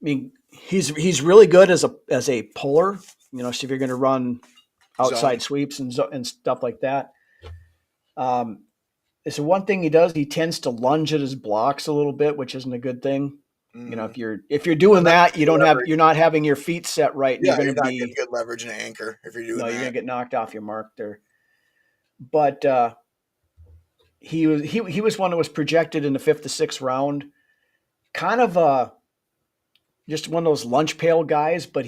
mean, he's really good as a puller. So if you're going to run outside sweeps and stuff like that. It's one thing he does. He tends to lunge at his blocks a little bit, which isn't a good thing. If you're doing that, you're not having your feet set right. Yeah, you're not getting good leverage and anchor if you're doing that. You're gonna get knocked off your mark there. But he was one that was projected in the 5th to 6th round. Kind of just one of those lunch pail guys, but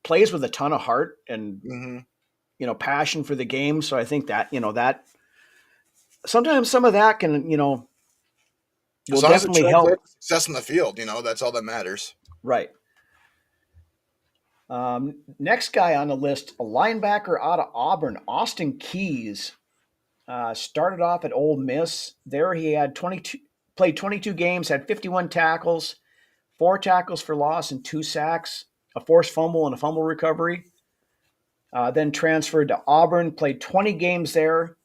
plays with a ton of heart and passion for the game. So I think that that. Sometimes some of that can, will definitely help. Success in the field, that's all that matters. Right. Next guy on the list, a linebacker out of Auburn, Austin Keys. Started off at Ole Miss. There he had played 22 games, had 51 tackles, 4 tackles for loss and 2 sacks, a forced fumble and a fumble recovery. Then transferred to Auburn, played 20 games there,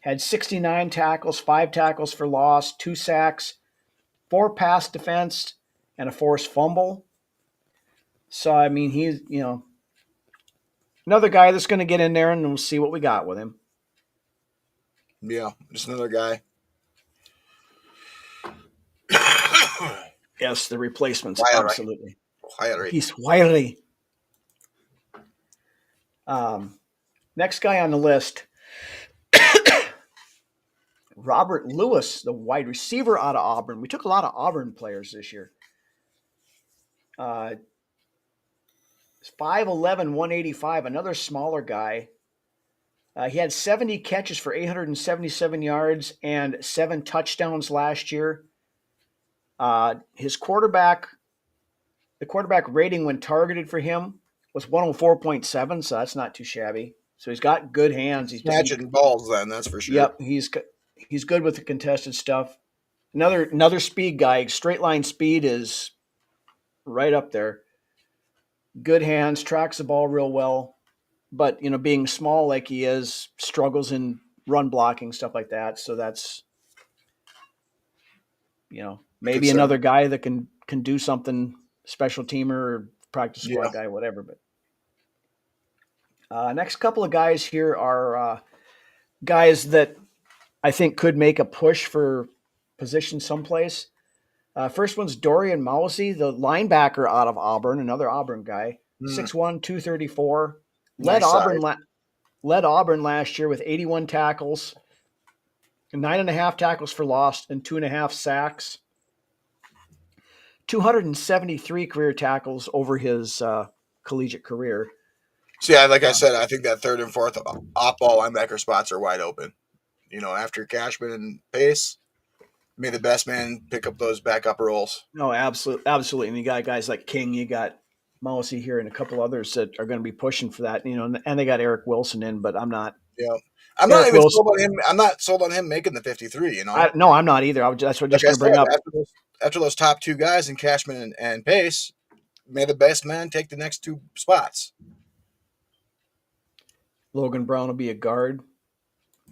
had 69 tackles, 5 tackles for loss, 2 sacks, 4 pass defense, and a forced fumble. So, I mean, he's, another guy that's going to get in there, and we'll see what we got with him. Yeah, just another guy. Yes, the replacements, Wiley. absolutely. Wiley. He's Wiley. Next guy on the list, Robert Lewis, the wide receiver out of Auburn. We took a lot of Auburn players this year. 5'11", 185, another smaller guy. He had 70 catches for 877 yards and 7 touchdowns last year. His quarterback, the quarterback rating when targeted for him was 104.7, so that's not too shabby. So he's got good hands. He's catching balls then, that's for sure. Yep, he's good with the contested stuff. Another speed guy. Straight line speed is right up there. Good hands, tracks the ball real well. But, being small like he is, struggles in run blocking, stuff like that. So that's, maybe another guy that can do something, special teamer or practice squad guy, whatever. But next couple of guys here are guys that I think could make a push for position someplace. First one's Dorian Mousey, the linebacker out of Auburn, another Auburn guy, 6'1", 234. Led Auburn last year with 81 tackles, 9.5 tackles for loss, and 2.5 sacks. 273 career tackles over his collegiate career. See, like I said, I think that third and fourth off-ball linebacker spots are wide open. After Cashman and Pace, may the best man pick up those backup roles. No, absolutely. And you got guys like King, you got Mousey here, and a couple others that are going to be pushing for that. And they got Eric Wilson in, but I'm not. Yeah, I'm not even sold on him. I'm not sold on him making the 53. No, I'm not either. That's what I'm just going to bring up. After those top 2 guys in Cashman and Pace, may the best man take the next 2 spots. Logan Brown will be a guard.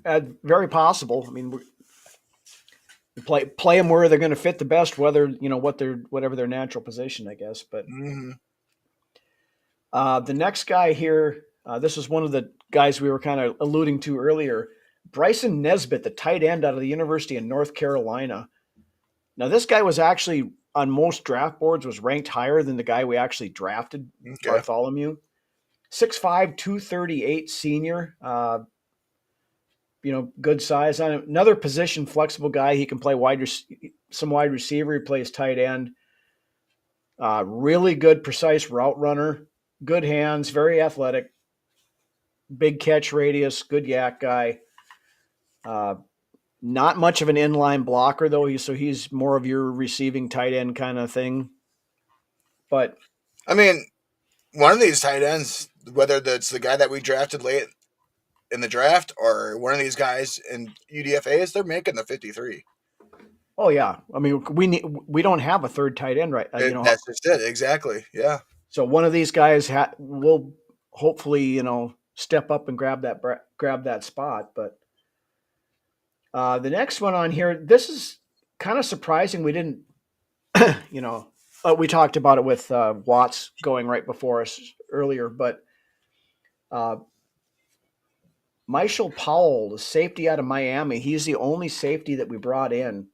Very possible. I mean, play them where they're going to fit the best, whether whatever their natural position, I guess. But the next guy here, this is one of the guys we were kind of alluding to earlier, Bryson Nesbitt, the tight end out of the University of North Carolina. Now, this guy was actually on most draft boards was ranked higher than the guy we actually drafted, Bartholomew. 6'5", 238 senior. Good size on him. Another position flexible guy. He can play some wide receiver. He plays tight end. Really good, precise route runner. Good hands, very athletic. Big catch radius, good yak guy. Not much of an inline blocker, though. He's more of your receiving tight end kind of thing. But I mean, one of these tight ends, whether that's the guy that we drafted late in the draft or one of these guys in UDFAs, they're making the 53. Oh yeah, I mean we don't have a third tight end, right? That's just it, exactly. Yeah. So one of these guys will hopefully step up and grab that spot. But the next one on here, this is kind of surprising. We didn't, we talked about it with Watts going right before us earlier, but Michael Powell, the safety out of Miami, he's the only safety that we brought in.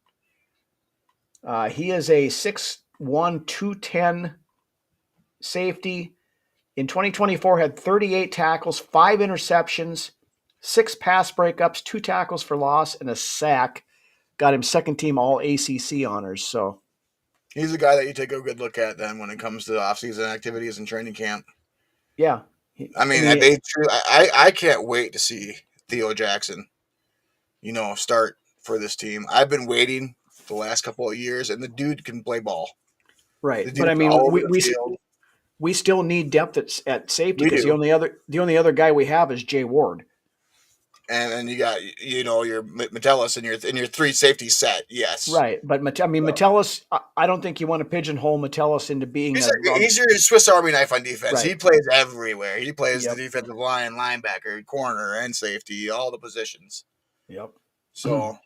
He is a 6'1", 210 safety. In 2024, had 38 tackles, 5 interceptions, 6 pass breakups, 2 tackles for loss, and a sack. Got him second team all ACC honors. So he's a guy that you take a good look at then when it comes to offseason activities and training camp. Yeah. I can't wait to see Theo Jackson, start for this team. I've been waiting the last couple of years, and the dude can play ball. Right. But I mean, we still need depth at safety because the only other guy we have is Jay Ward. and then you got your Metellus and your 3 safety set. Yes, right. But Metellus, I don't think you want to pigeonhole Metellus into being he's your Swiss Army knife on defense. Right. He plays everywhere. He plays Yep. the defensive line, linebacker, corner, and safety, all the positions. Yep. So,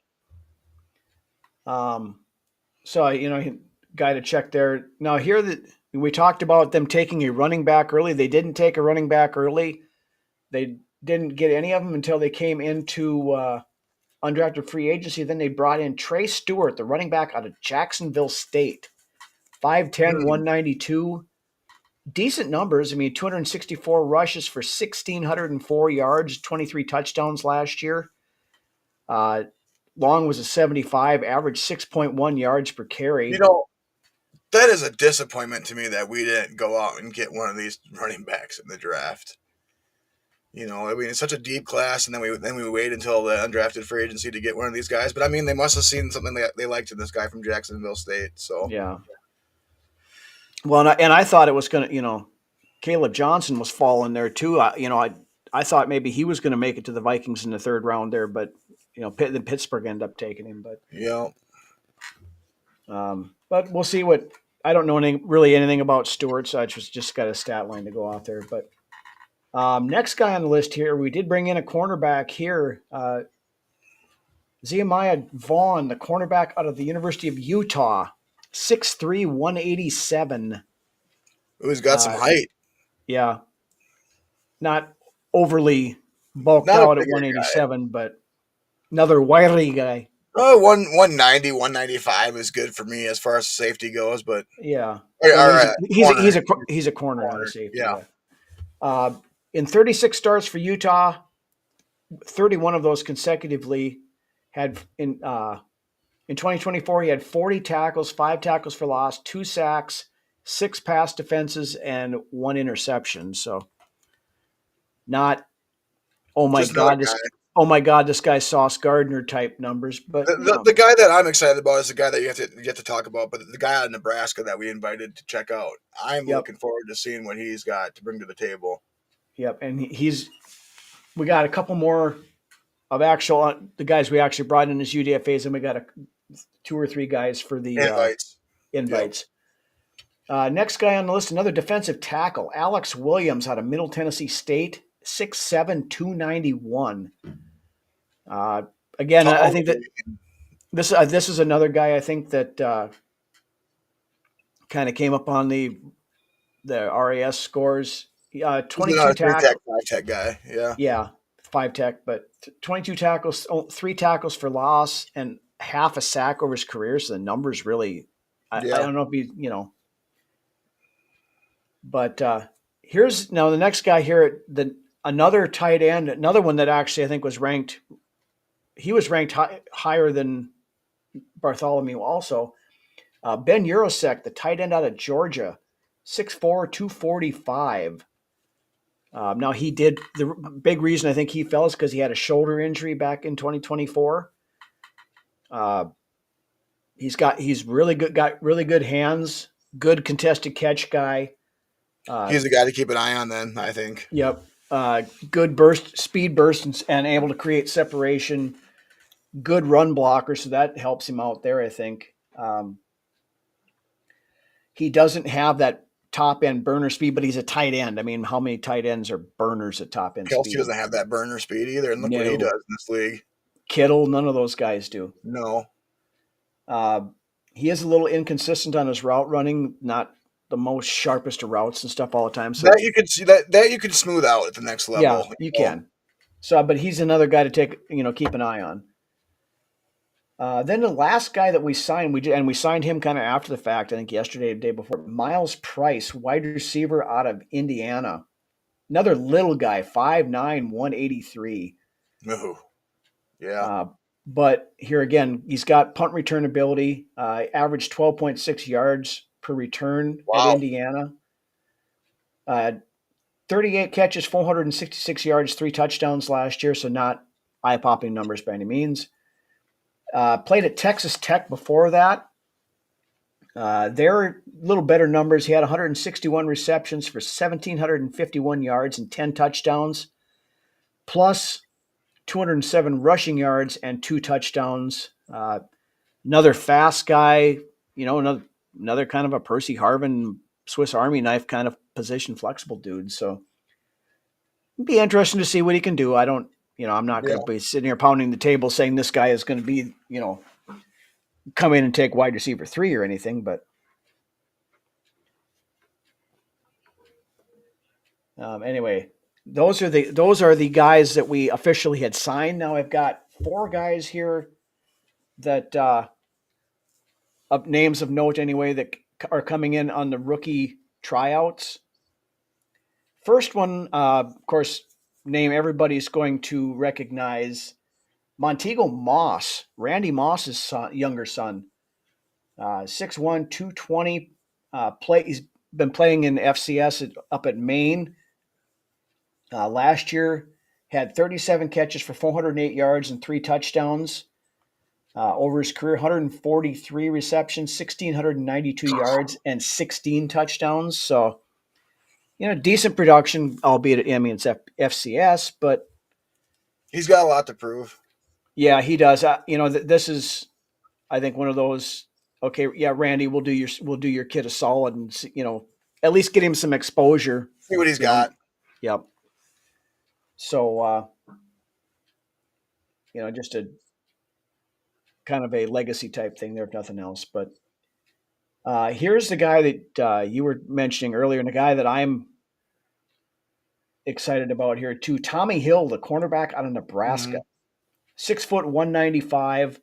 guy to check there. Now here that we talked about them taking a running back early. They didn't take a running back early. They didn't get any of them until they came into undrafted free agency. Then they brought in Trey Stewart, the running back out of Jacksonville State. 5'10", 192. Decent numbers. I mean, 264 rushes for 1,604 yards, 23 touchdowns last year. Long was a 75, average 6.1 yards per carry. That is a disappointment to me that we didn't go out and get one of these running backs in the draft. I mean, it's such a deep class, and then we wait until the undrafted free agency to get one of these guys. But I mean, they must have seen something they liked in this guy from Jacksonville State. So yeah. Well, and I thought it was going to, Caleb Johnson was falling there too. I thought maybe he was going to make it to the Vikings in the 3rd round there, but then Pittsburgh ended up taking him. But yeah. But we'll see what. I don't know anything about Stewart, so I just got a stat line to go out there. But next guy on the list here, we did bring in a cornerback here, Zehemiah Vaughn, the cornerback out of the University of Utah, 6'3", 187. He's got some height. Yeah, not overly bulked out at 187, but another wiry guy. 190, 195 is good for me as far as safety goes, but yeah, he's a corner out of safety. Yeah. In 36 starts for Utah, 31 of those consecutively had in 2024 he had 40 tackles, 5 tackles for loss, 2 sacks, 6 pass defenses, and 1 interception. So not oh my god, this guy's Sauce Gardner type numbers. But the guy that I'm excited about is the guy that you have to talk about, but the guy out of Nebraska that we invited to check out. I'm looking forward to seeing what he's got to bring to the table. Yep, and we got a couple more of the guys we actually brought in as UDFAs, and we got 2 or 3 guys for the invites. Yep. Next guy on the list, another defensive tackle, Alex Williams out of Middle Tennessee State, 6'7", 291. Again, I think that this is another guy I think that kind of came up on the RAS scores. 22 tackles. 5-tech guy, yeah. Yeah, 5-tech, but 22 tackles, 3 tackles for loss, and half a sack over his career. So the numbers really, I don't know if but here's now the next guy here, another tight end, another one that actually I think was ranked. He was ranked higher than Bartholomew also. Ben Urosek, the tight end out of Georgia, 6'4", 245. Now the big reason I think he fell is because he had a shoulder injury back in 2024. He's really good, got really good hands, good contested catch guy. He's the guy to keep an eye on then, I think. Yep. Good speed burst and able to create separation, good run blocker. So that helps him out there, I think. He doesn't have that top end burner speed, but he's a tight end. I mean, how many tight ends are burners at top end Kelsey speed? doesn't have that burner speed either, and look what he does in this league. Kittle, none of those guys do. No. He is a little inconsistent on his route running, not the most sharpest of routes and stuff all the time. So that you can see that you can smooth out at the next level. Yeah, you can. So, but he's another guy to keep an eye on. Then the last guy that we signed, we signed him kind of after the fact, I think yesterday or the day before, Miles Price, wide receiver out of Indiana. Another little guy, 5'9", 183. Oh, yeah. But here again, he's got punt return ability, averaged 12.6 yards per return at Indiana. 38 catches, 466 yards, 3 touchdowns last year, so not eye-popping numbers by any means. Played at Texas Tech before that. They're a little better numbers. He had 161 receptions for 1,751 yards and 10 touchdowns, plus 207 rushing yards and 2 touchdowns. Another fast guy, another kind of a Percy Harvin Swiss Army knife kind of position flexible dude. So it'd be interesting to see what he can do. I'm not going to be sitting here pounding the table saying this guy is going to be, come in and take wide receiver 3 or anything, but anyway, those are the guys that we officially had signed. Now I've got 4 guys here that names of note anyway that are coming in on the rookie tryouts. First one, of course, name everybody's going to recognize, Montego Moss, Randy Moss's younger son, 6'1", 220. He's been playing in FCS up at Maine. Last year, had 37 catches for 408 yards and 3 touchdowns. Over his career, 143 receptions, 1,692 yards, and 16 touchdowns. So, decent production, albeit it's FCS, but he's got a lot to prove. Yeah, he does. This is, I think, one of those. Okay, yeah, Randy, we'll do your kid a solid, and at least get him some exposure. See what he's got. Yep. So, just a kind of a legacy type thing there, if nothing else. But here's the guy that you were mentioning earlier, and the guy that I'm excited about here too. Tommy Hill, the cornerback out of Nebraska, 6 foot 195.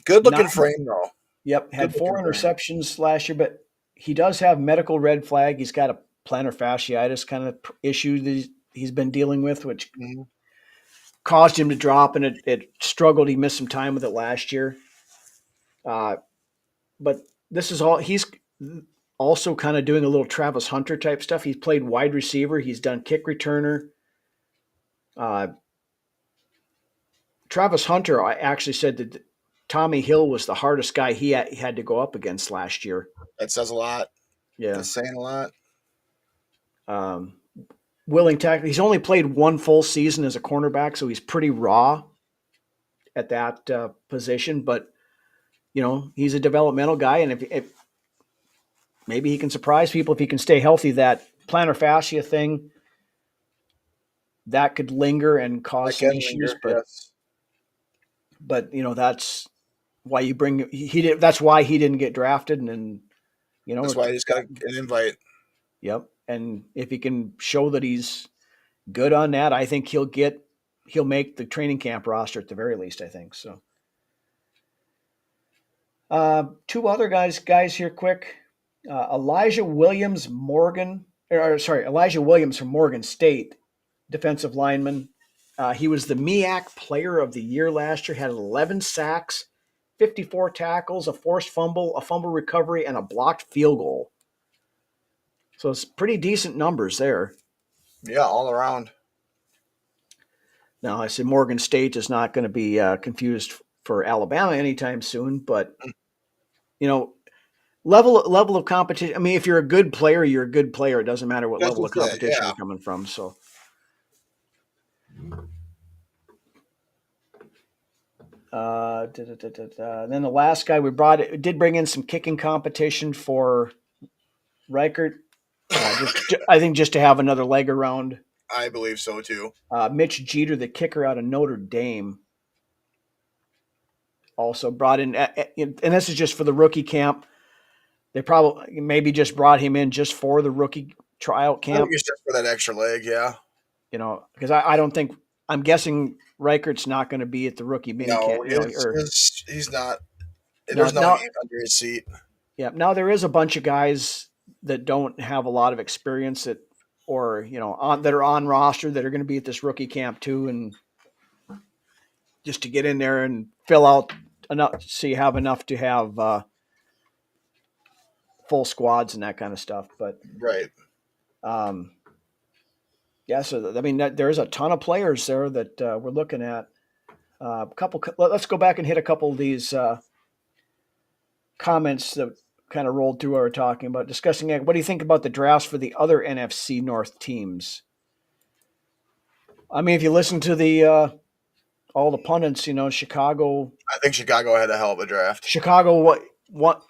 Good looking frame though. Yep, had 4 interceptions last year, but he does have medical red flag. He's got a plantar fasciitis kind of issue that he's been dealing with, which caused him to drop, and it struggled. He missed some time with it last year. But this is all he's also kind of doing a little Travis Hunter type stuff. He's played wide receiver. He's done kick returner. Travis Hunter, I actually said that Tommy Hill was the hardest guy he had to go up against last year. That says a lot. Yeah. That's saying a lot. Willing tackle. He's only played 1 full season as a cornerback, so he's pretty raw at that position. But, he's a developmental guy, and if maybe he can surprise people if he can stay healthy. That plantar fascia thing, that could linger and cause some issues. But that's why you bring that's why he didn't get drafted, and that's why he just got an invite. Yep. And if he can show that he's good on that, I think he'll make the training camp roster at the very least, I think. So 2 other guys here quick. Elijah Williams from Morgan State, defensive lineman. He was the MEAC Player of the Year last year, had 11 sacks, 54 tackles, a forced fumble, a fumble recovery, and a blocked field goal. So it's pretty decent numbers there. Yeah, all around. Now, I said Morgan State is not going to be confused for Alabama anytime soon, but, level of competition. I mean, if you're a good player, you're a good player. It doesn't matter what level of competition you're coming from. So, then the last guy we did bring in some kicking competition for Reichert. I think just to have another leg around. I believe so too. Mitch Jeter, the kicker out of Notre Dame, also brought in, and this is just for the rookie camp. They probably maybe just brought him in just for the rookie tryout camp. I think it's just for that extra leg, yeah. Because I don't think, I'm guessing Reichert's not going to be at the rookie mini camp. He's not. There's no heat under his seat. Yeah. Now there is a bunch of guys that don't have a lot of experience that are on roster that are going to be at this rookie camp too, and just to get in there and fill out enough, so you have enough to have full squads and that kind of stuff. But right. Yeah, so I mean, there's a ton of players there that we're looking at. Let's go back and hit a couple of these comments that kind of rolled through. We're talking about discussing. What do you think about the drafts for the other NFC North teams? I mean, if you listen to the all the pundits, Chicago. I think Chicago had a hell of a draft. Chicago, what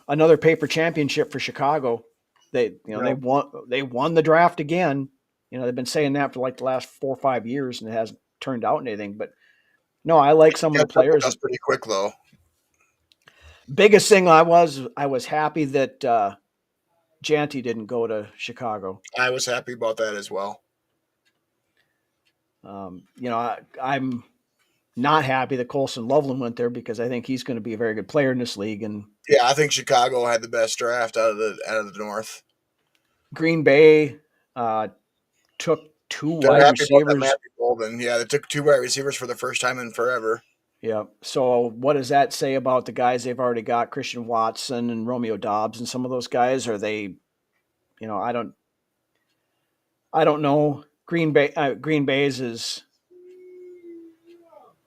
another paper championship for Chicago. They won the draft again. They've been saying that for like the last 4 or 5 years, and it hasn't turned out anything. But no, I like some of the players. That's pretty quick though. Biggest thing I was happy that Janty didn't go to Chicago. I was happy about that as well. I'm not happy that Colson Loveland went there because I think he's going to be a very good player in this league. And yeah, I think Chicago had the best draft out of the North. Green Bay took two wide receivers. Yeah, they took 2 wide receivers for the first time in forever. Yeah. So what does that say about the guys they've already got, Christian Watson and Romeo Doubs and some of those guys? Are they, I don't know. Green Bay's is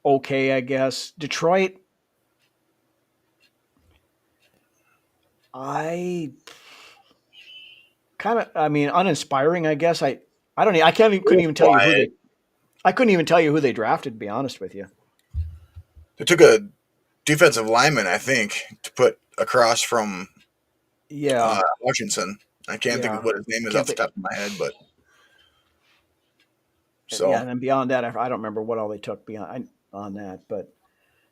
okay, I guess. Detroit, I uninspiring, I guess. Couldn't even tell you who they drafted, to be honest with you. They took a defensive lineman, I think, to put across from Washington. I can't think of what his name is off the top of my head, but so and then beyond that, I don't remember what all they took beyond on that. But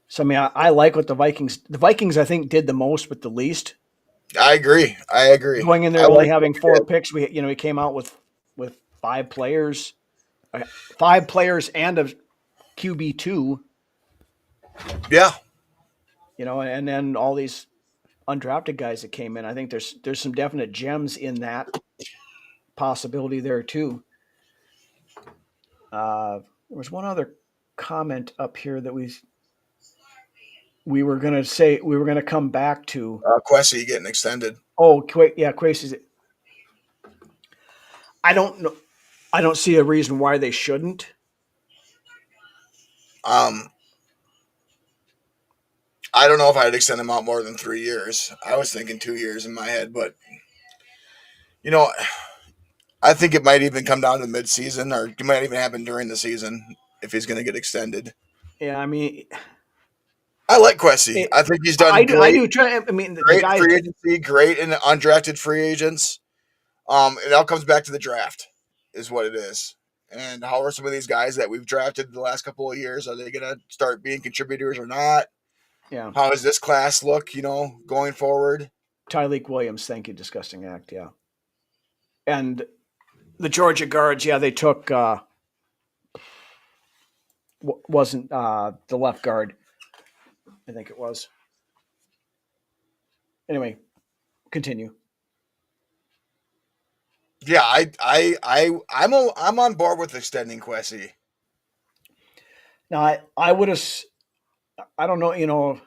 so I like what the Vikings I think did the most with the least. I agree. Going in there only having 4 picks, we came out with 5 players, 5 players and a QB2. Yeah. And then all these undrafted guys that came in. I think there's some definite gems in that possibility there too. There was one other comment up here that we were going to come back to. Quessy getting extended. Oh, Quasy's. I don't know. I don't see a reason why they shouldn't. I don't know if I'd extend him out more than 3 years. I was thinking 2 years in my head, but I think it might even come down to mid-season, or it might even happen during the season if he's going to get extended. Yeah, I like Quessy. I think he's done great. I do try. Great free agency, great in undrafted free agents. It all comes back to the draft, is what it is. And how are some of these guys that we've drafted the last couple of years? Are they going to start being contributors or not? Yeah. How does this class look, going forward? Tyleek Williams, thank you, Disgusting Act, yeah. And the Georgia guards, they took wasn't the left guard. I think it was. Anyway, continue. Yeah, I'm on board with extending Quessy. Now, I would have. I don't know.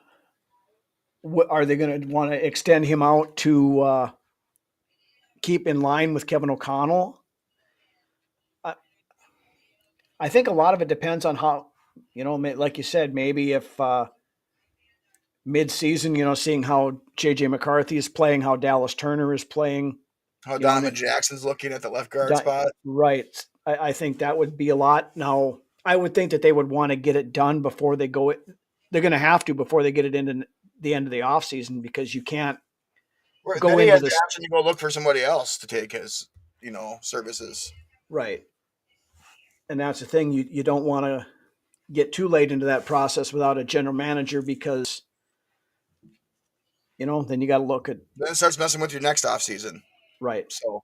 Are they going to want to extend him out to keep in line with Kevin O'Connell? I think a lot of it depends on how, like you said, maybe if mid-season, seeing how J.J. McCarthy is playing, how Dallas Turner is playing. How Donovan Jackson's looking at the left guard spot. Right. I think that would be a lot. Now, I would think that they would want to get it done before they go. They're going to have to before they get it into the end of the offseason because you can't go into this. Option to go look for somebody else to take his, services. Right. And that's the thing. You don't want to get too late into that process without a general manager because, then you got to look at. Then it starts messing with your next offseason. Right. So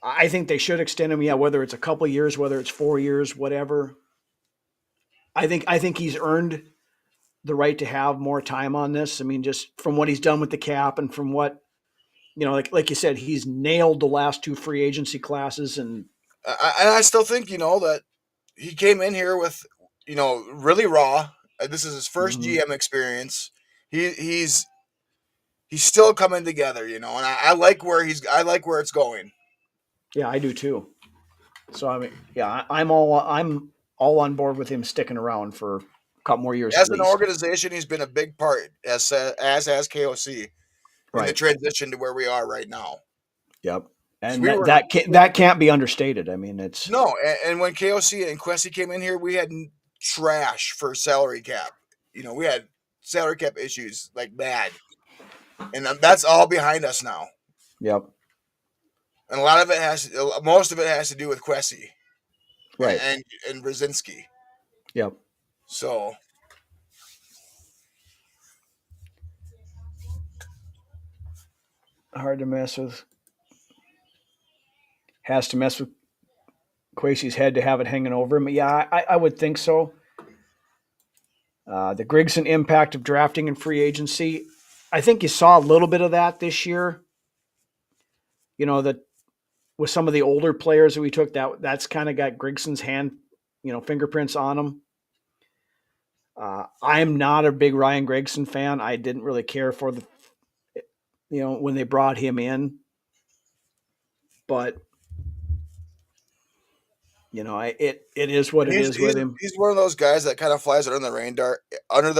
I think they should extend him. Yeah. Whether it's a couple of years, whether it's 4 years, whatever. I think he's earned the right to have more time on this. Just from what he's done with the cap and from what, like you said, he's nailed the last 2 free agency classes. And I still think, that he came in here with, really raw. This is his first GM experience. He's still coming together, and I like where it's going. Yeah, I do too. So I'm all on board with him sticking around for a couple more years. As an organization, he's been a big part, as has KOC in the transition to where we are right now. Yep. And that can't be understated. I mean, it's no. And when KOC and Quessy came in here, we had trash for salary cap. We had salary cap issues like bad, and that's all behind us now. Yep. And most of it has to do with Quessy, right? And Brzezinski. Yep. So hard to mess with. Has to mess with Quasy's head to have it hanging over him. Yeah, I would think so. The Grigson impact of drafting and free agency. I think you saw a little bit of that this year. That with some of the older players that we took, that's kind of got Grigson's fingerprints on them. I'm not a big Ryan Gregson fan. I didn't really care for when they brought him in, but it is what it is with him. He's one of those guys that kind of flies under the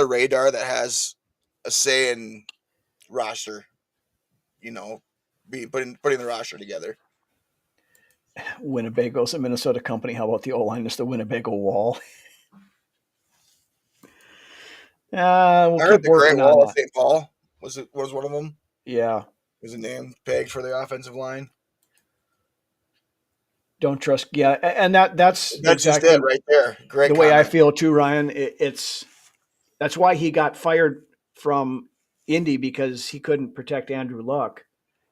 radar that has a say in roster, putting the roster together. Winnebago's a Minnesota company. How about the O-line is the Winnebago Wall? We'll I heard the Great Wall of St. Paul was one of them. Yeah, was a name pegged for the offensive line. Don't trust. Yeah, and that's exactly just it right there. Great. The way I feel too, Ryan. That's why he got fired from Indy, because he couldn't protect Andrew Luck.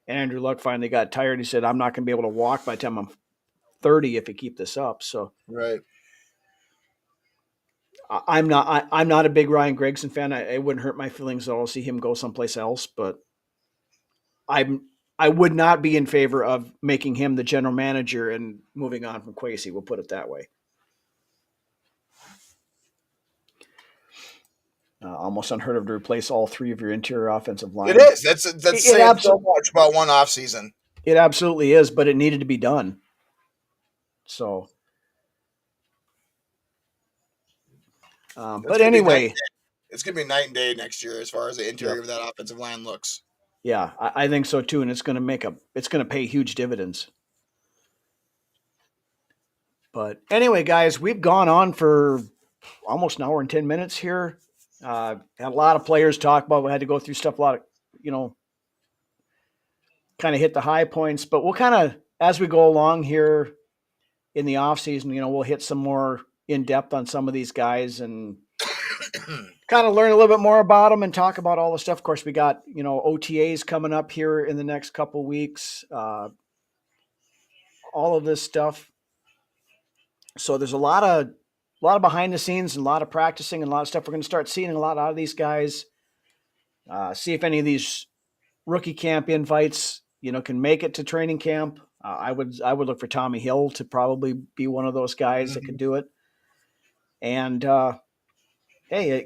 And Andrew Luck finally got tired. He said, "I'm not going to be able to walk by the time I'm 30 if you keep this up." So right. I'm not a big Ryan Gregson fan. It wouldn't hurt my feelings at all to see him go someplace else, but I would not be in favor of making him the general manager and moving on from Quasey. We'll put it that way. Almost unheard of to replace all three of your interior offensive line. It is. That's saying so much about one offseason. It absolutely is, but it needed to be done. So, but anyway, it's going to be night and day next year as far as the interior of that offensive line looks. Yeah, I think so too, and it's going to pay huge dividends. But anyway, guys, we've gone on for almost an hour and 10 minutes here. Had a lot of players talk about. We had to go through stuff. A lot of, kind of hit the high points. But we'll kind of, as we go along here in the off season, we'll hit some more in depth on some of these guys and kind of learn a little bit more about them and talk about all the stuff. Of course, we got, OTAs coming up here in the next couple weeks, all of this stuff. So there's a lot of behind the scenes and a lot of practicing and a lot of stuff. We're going to start seeing a lot out of these guys. See if any of these rookie camp invites, can make it to training camp. I would look for Tommy Hill to probably be one of those guys that could do it. And, hey,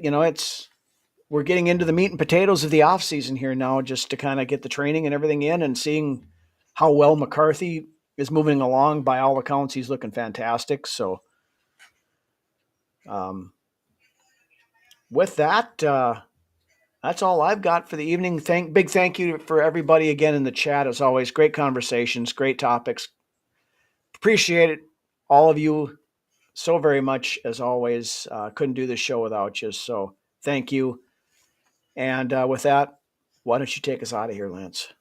we're getting into the meat and potatoes of the off season here now, just to kind of get the training and everything in and seeing how well McCarthy is moving along. By all accounts, he's looking fantastic. So, with that, that's all I've got for the evening. Big thank you for everybody again in the chat. As always, great conversations, great topics. Appreciate it, all of you, so very much. As always, couldn't do this show without you. So thank you. And with that, why don't you take us out of here, Lance?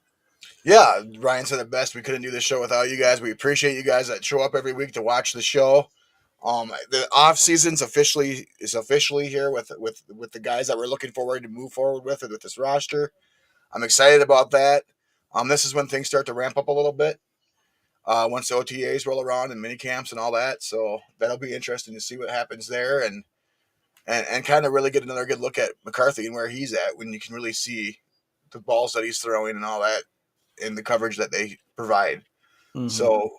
Yeah, Ryan said it best. We couldn't do this show without you guys. We appreciate you guys that show up every week to watch the show. The off season's officially here with the guys that we're looking forward to move forward with this roster. I'm excited about that. This is when things start to ramp up a little bit. Once the OTAs roll around and mini camps and all that, so that'll be interesting to see what happens there and kind of really get another good look at McCarthy and where he's at when you can really see the balls that he's throwing and all that in the coverage that they provide. Mm-hmm. So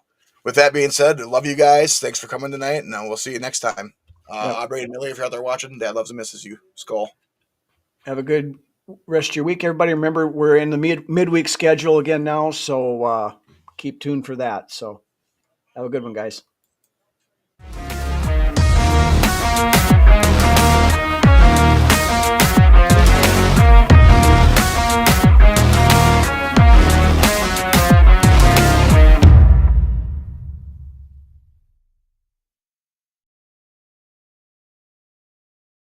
with that being said, I love you guys. Thanks for coming tonight, and we'll see you next time. Aubrey and Millie, if you're out there watching, Dad loves and misses you. Skull. Have a good rest of your week, everybody. Remember, we're in the midweek schedule again now, so keep tuned for that. So have a good one, guys.